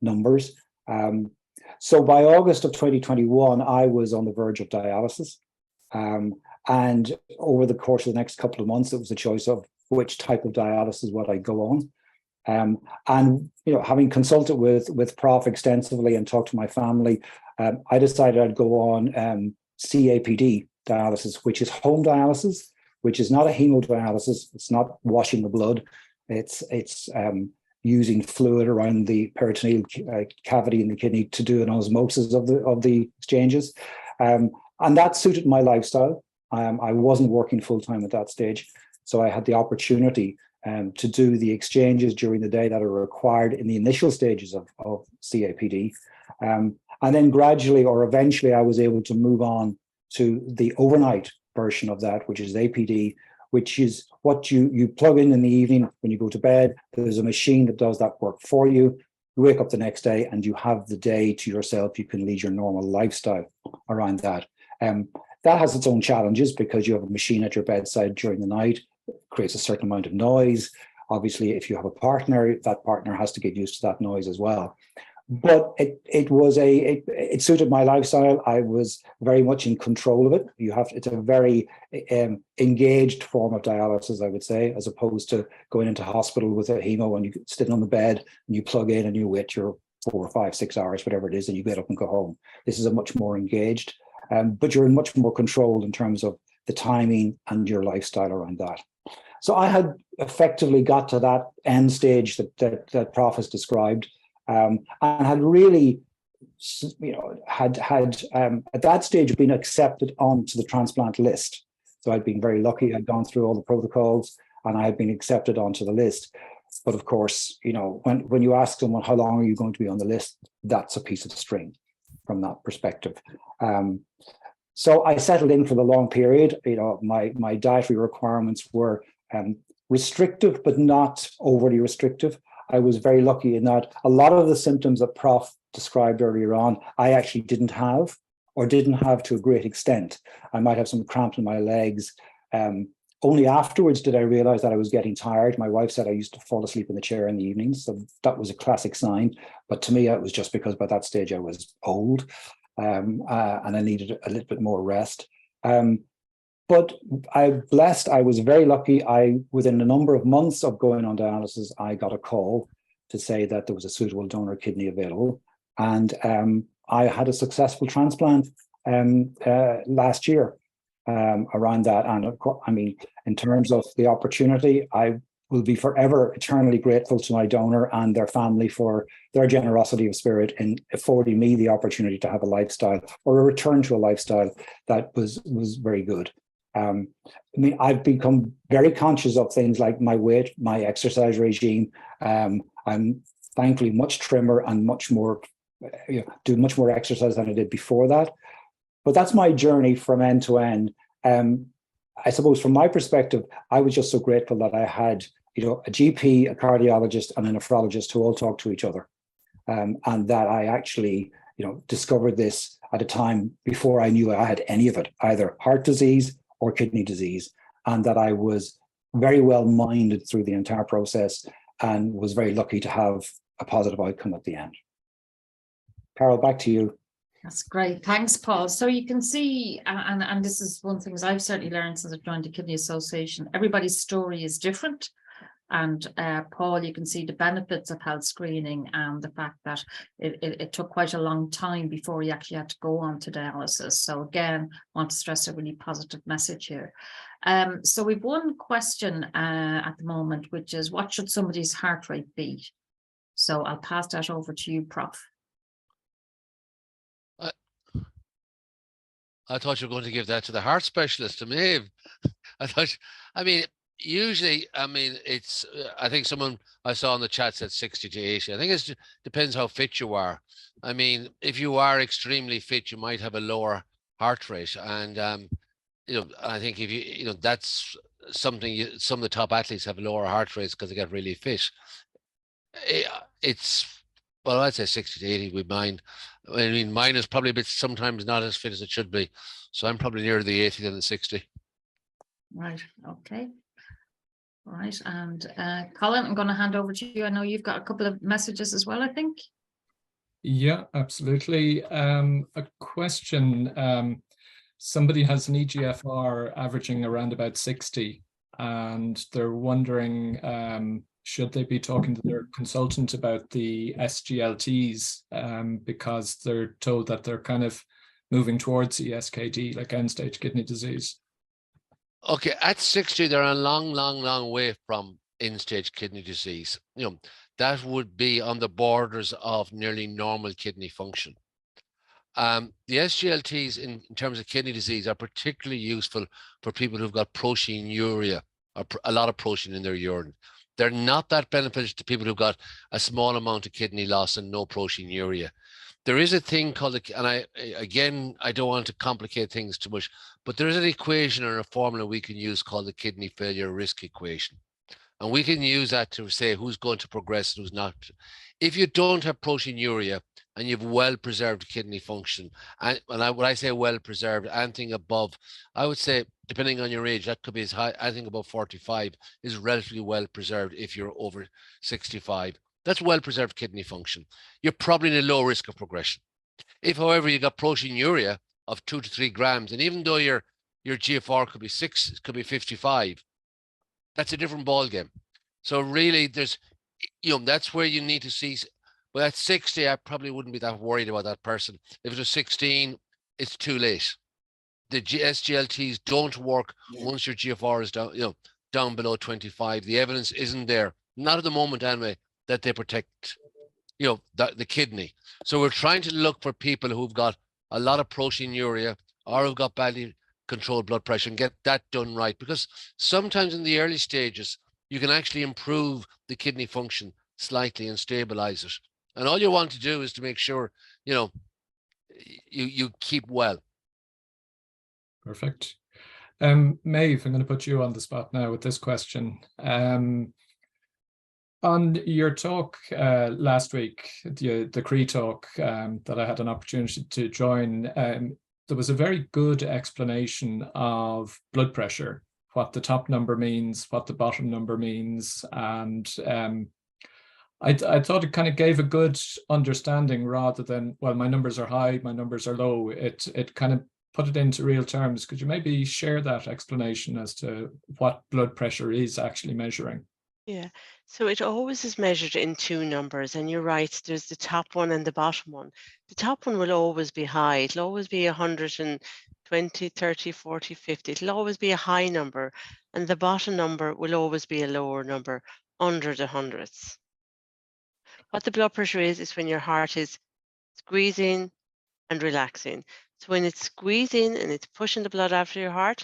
numbers. So by August of 2021, I was on the verge of dialysis. And over the course of the next couple of months, it was a choice of which type of dialysis would I go on. And having consulted with Prof extensively and talked to my family, I decided I'd go on CAPD dialysis, which is home dialysis, which is not a hemodialysis. It's not washing the blood. It's using fluid around the peritoneal cavity in the kidney to do an osmosis of the exchanges, and that suited my lifestyle. I wasn't working full time at that stage, so I had the opportunity to do the exchanges during the day that are required in the initial stages of CAPD. And then gradually or eventually I was able to move on to the overnight version of that, which is APD, which is what you plug in the evening when you go to bed. There's a machine that does that work for you. You wake up the next day and you have the day to yourself. You can lead your normal lifestyle around that. That has its own challenges because you have a machine at your bedside during the night. It creates a certain amount of noise. Obviously, if you have a partner, that partner has to get used to that noise as well. But it suited my lifestyle. I was very much in control of it. It's a very engaged form of dialysis, I would say, as opposed to going into hospital with a hemo and you sit on the bed and you plug in and you wait your 4 or 5, 6 hours, whatever it is, and you get up and go home. This is a much more engaged, but you're in much more control in terms of the timing and your lifestyle around that. So I had effectively got to that end stage that Prof has described, and had really, had at that stage been accepted onto the transplant list. So I'd been very lucky. I'd gone through all the protocols and I had been accepted onto the list. But of course, when you ask someone how long are you going to be on the list, that's a piece of string from that perspective. So I settled in for the long period. My dietary requirements were restrictive, but not overly restrictive. I was very lucky in that a lot of the symptoms that Prof described earlier on, I actually didn't have, or didn't have to a great extent. I might have some cramps in my legs. Only afterwards did I realize that I was getting tired. My wife said I used to fall asleep in the chair in the evenings, so that was a classic sign. But to me, it was just because by that stage I was old, and I needed a little bit more rest. But I'm blessed. I was very lucky. Within a number of months of going on dialysis, I got a call to say that there was a suitable donor kidney available. And I had a successful transplant last year around that. And I mean, in terms of the opportunity, I will be forever eternally grateful to my donor and their family for their generosity of spirit in affording me the opportunity to have a lifestyle, or a return to a lifestyle that was very good. I mean, I've become very conscious of things like my weight, my exercise regime. I'm thankfully much trimmer and much more, do much more exercise than I did before that. But that's my journey from end to end. I suppose from my perspective, I was just so grateful that I had, a GP, a cardiologist, and a nephrologist who all talk to each other, and that I actually, discovered this at a time before I knew I had any of it, either heart disease or kidney disease, and that I was very well minded through the entire process and was very lucky to have a positive outcome at the end. Carol, back to you. That's great. Thanks, Paul. So you can see, and this is one of the things I've certainly learned since I've joined the Kidney Association, everybody's story is different. And Paul, you can see the benefits of health screening and the fact that it took quite a long time before he actually had to go on to dialysis. So again, I want to stress a really positive message here. So we've one question at the moment, which is, what should somebody's heart rate be? So I'll pass that over to you, Prof. I thought you were going to give that to the heart specialist, to Maeve. I mean, usually, I mean, it's, I think someone I saw in the chat said 60 to 80. I think it depends how fit you are. I mean, if you are extremely fit, you might have a lower heart rate. And, you know, I think if you know, that's something, some of the top athletes have lower heart rates because they get really fit. Well, I'd say 60 to 80 with mine. I mean, mine is probably a bit sometimes not as fit as it should be. So I'm probably nearer the 80 than the 60. Right. Okay. All right. And Colin, I'm going to hand over to you. I know you've got a couple of messages as well, I think. Yeah, absolutely. A question. Somebody has an EGFR averaging around about 60, and they're wondering, should they be talking to their consultant about the SGLTs, because they're told that they're kind of moving towards ESKD, like end-stage kidney disease. Okay, at 60, they're a long way from end-stage kidney disease. You know, that would be on the borders of nearly normal kidney function. The SGLTs in terms of kidney disease are particularly useful for people who've got proteinuria, or a lot of protein in their urine. They're not that beneficial to people who've got a small amount of kidney loss and no proteinuria. There is a thing called, and I don't want to complicate things too much, but there is an equation or a formula we can use called the kidney failure risk equation. And we can use that to say who's going to progress and who's not. If you don't have proteinuria and you've well-preserved kidney function, and when I say well-preserved, anything above, I would say, depending on your age, that could be as high, I think above 45 is relatively well-preserved if you're over 65. That's well-preserved kidney function. You're probably in a low risk of progression. If, however, you got proteinuria of 2 to 3 grams, and even though your GFR could be 6, it could be 55, that's a different ball game. So really, there's, you know, that's where you need to see. Well, at 60, I probably wouldn't be that worried about that person. If it was 16, it's too late. The SGLTs don't work once your GFR is down, you know, down below 25. The evidence isn't there, not at the moment anyway, that they protect, you know, the kidney. So we're trying to look for people who've got a lot of proteinuria or who've got badly controlled blood pressure and get that done right. Because sometimes in the early stages, you can actually improve the kidney function slightly and stabilize it. And all you want to do is to make sure, you know, you keep well. Perfect. Maeve, I'm going to put you on the spot now with this question. On your talk last week, the Croí talk that I had an opportunity to join, there was a very good explanation of blood pressure, what the top number means, what the bottom number means, and I thought it kind of gave a good understanding rather than, well, my numbers are high, my numbers are low. It kind of put it into real terms. Could you maybe share that explanation as to what blood pressure is actually measuring? Yeah, so it always is measured in 2 numbers, and you're right, there's the top one and the bottom one. The top one will always be high. It'll always be 120, 30, 40, 50. It'll always be a high number, and the bottom number will always be a lower number, under the hundreds. What the blood pressure is when your heart is squeezing and relaxing. So when it's squeezing and it's pushing the blood after your heart,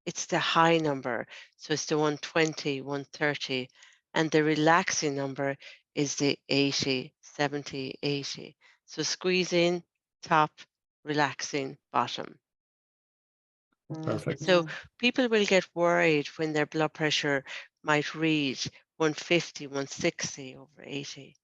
it's the high number. So it's the 120, 130. And the relaxing number is the 80, 70, 80. So squeezing, top, relaxing, bottom. Perfect. So people will get worried when their blood pressure might read 150, 160 over 80.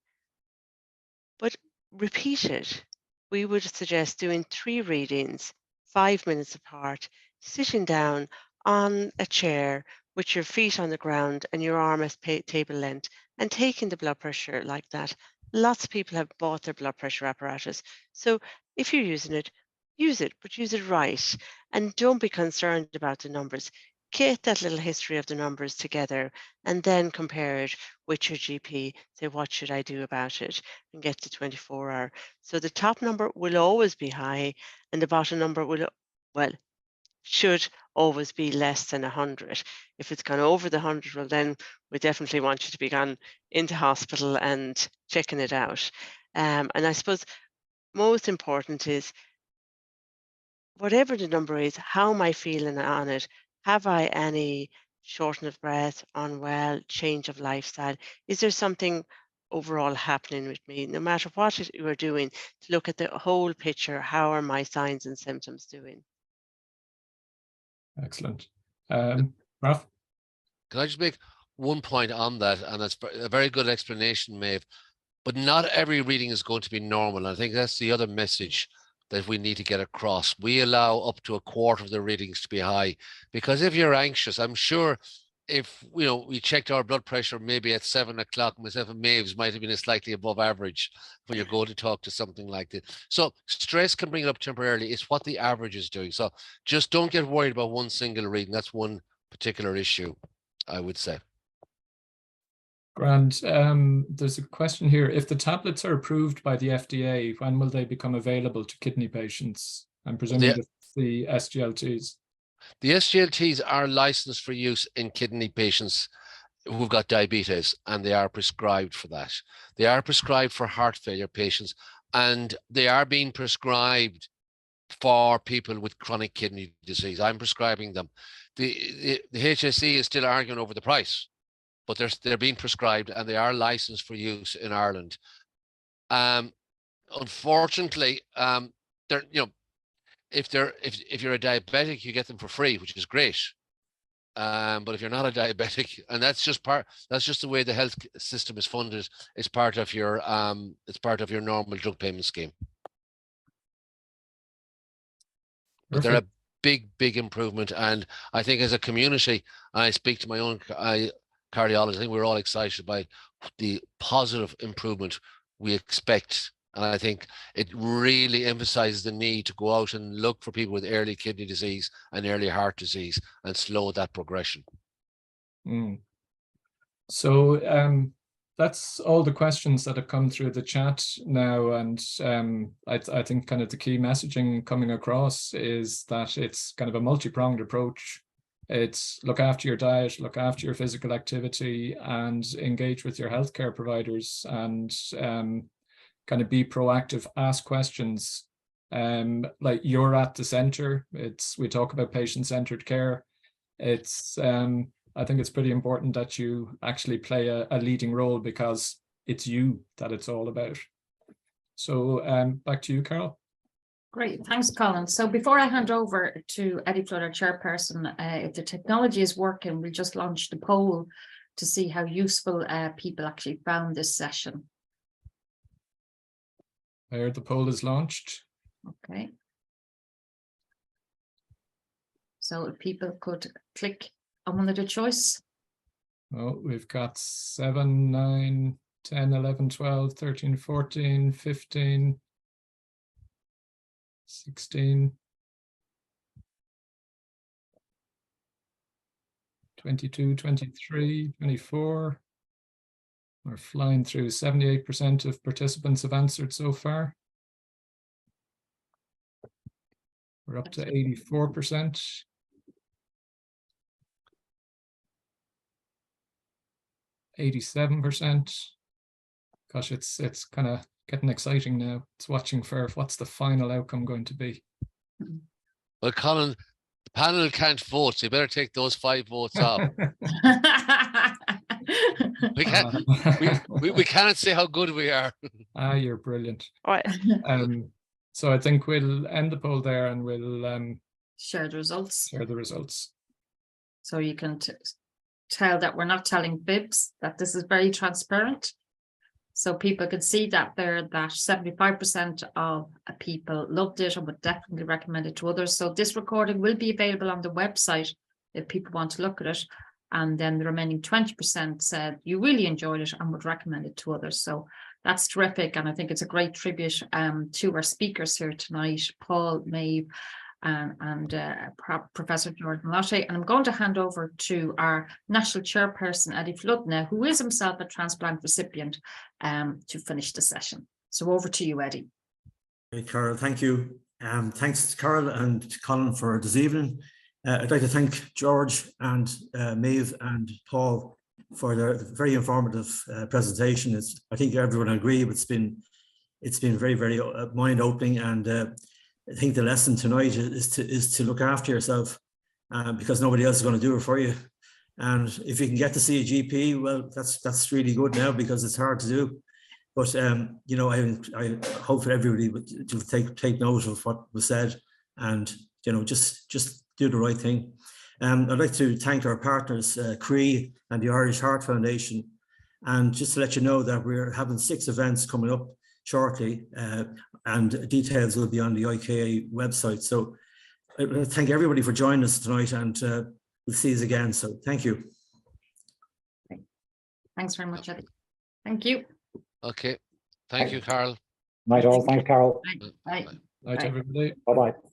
But repeat it. We would suggest doing 3 readings, 5 minutes apart, sitting down on a chair with your feet on the ground and your arm at table length, and taking the blood pressure like that. Lots of people have bought their blood pressure apparatus. So if you're using it, use it, but use it right. And don't be concerned about the numbers. get that little history of the numbers together, and then compare it with your GP. Say, what should I do about it? And get to 24-hour. So the top number will always be high, and the bottom number will, well, should always be less than 100. If it's gone over the 100, well, then we definitely want you to be gone into hospital and checking it out. And I suppose most important is, whatever the number is, how am I feeling on it? Have I any shortness of breath, unwell, change of lifestyle? Is there something overall happening with me? No matter what you are doing, to look at the whole picture, how are my signs and symptoms doing? Excellent. Ralph? Can I just make one point on that? And that's a very good explanation, Maeve. But not every reading is going to be normal. I think that's the other message that we need to get across. We allow up to a quarter of the readings to be high, because if you're anxious, I'm sure if we checked our blood pressure maybe at 7 o'clock, myself and Maeve's might have been slightly above average when you're going to talk to something like this. So stress can bring it up temporarily. It's what the average is doing. So just don't get worried about one single reading. That's one particular issue, I would say. Grand. There's a question here. If the tablets are approved by the FDA, when will they become available to kidney patients? I'm presuming that's the SGLTs. The SGLTs are licensed for use in kidney patients who've got diabetes, and they are prescribed for that. They are prescribed for heart failure patients, and they are being prescribed for people with chronic kidney disease. I'm prescribing them. The HSE is still arguing over the price, but they're being prescribed, and they are licensed for use in Ireland. Unfortunately, they're if you're a diabetic, you get them for free, which is great. But if you're not a diabetic, and that's just the way the health system is funded, it's part of your normal drug payment scheme. But they're a big improvement, and I think as a community, and I speak to my own cardiologist, I think we're all excited by the positive improvement we expect. And I think it really emphasizes the need to go out and look for people with early kidney disease and early heart disease and slow that progression. So that's all the questions that have come through the chat now. And I think kind of the key messaging coming across is that it's kind of a multi-pronged approach. It's look after your diet, look after your physical activity, and engage with your healthcare providers, and kind of be proactive, ask questions. Like, you're at the center. We talk about patient-centered care. It's I think it's pretty important that you actually play a leading role, because it's you that it's all about. So back to you, Carol. Great, thanks, Colin. So before I hand over to Eddie Flood, our chairperson, if the technology is working, we just launched a poll to see how useful people actually found this session. There, the poll is launched. Okay. So if people could click on one of the choice. Oh, we've got 7, 9, 10, 11, 12, 13, 14, 15, 16, 22, 23, 24. We're flying through. 78% of participants have answered so far. We're up to 84%. 87%. Gosh, it's kind of getting exciting now. It's watching for what's the final outcome going to be. Well, Colin, the panel can't vote, so you better take those 5 votes off. We cannot say how good we are. You're brilliant. All right. So I think we'll end the poll there, and we'll share the results. So you can tell that we're not telling fibs, that this is very transparent. So people can see that there, that 75% of people loved it and would definitely recommend it to others. So this recording will be available on the website if people want to look at it. And then the remaining 20% said you really enjoyed it and would recommend it to others. So that's terrific. And I think it's a great tribute to our speakers here tonight, Paul, Maeve, and Professor George Mellotte. And I'm going to hand over to our national chairperson, Eddie Flood, now, who is himself a transplant recipient, to finish the session. So over to you, Eddie. Hey, Carol, thank you. Thanks, Carol and Colin, for this evening. I'd like to thank George and Maeve and Paul for their very informative presentation. I think everyone will agree it's been very, very mind-opening, and I think the lesson tonight is to look after yourself, because nobody else is going to do it for you. And if you can get to see a GP, well, that's really good now, because it's hard to do. But you know, I hope for everybody to take note of what was said, and you know, just do the right thing. I'd like to thank our partners, Croí and the Irish Heart Foundation, and just to let you know that we're having 6 events coming up shortly, and details will be on the IKA website. So I thank everybody for joining us tonight, and we'll see you again. So thank you. Thanks very much, Eddie. Thank you. Okay. Thank you, Carol. Night all. Thanks, Carol. Bye. Night, everybody. Bye-bye.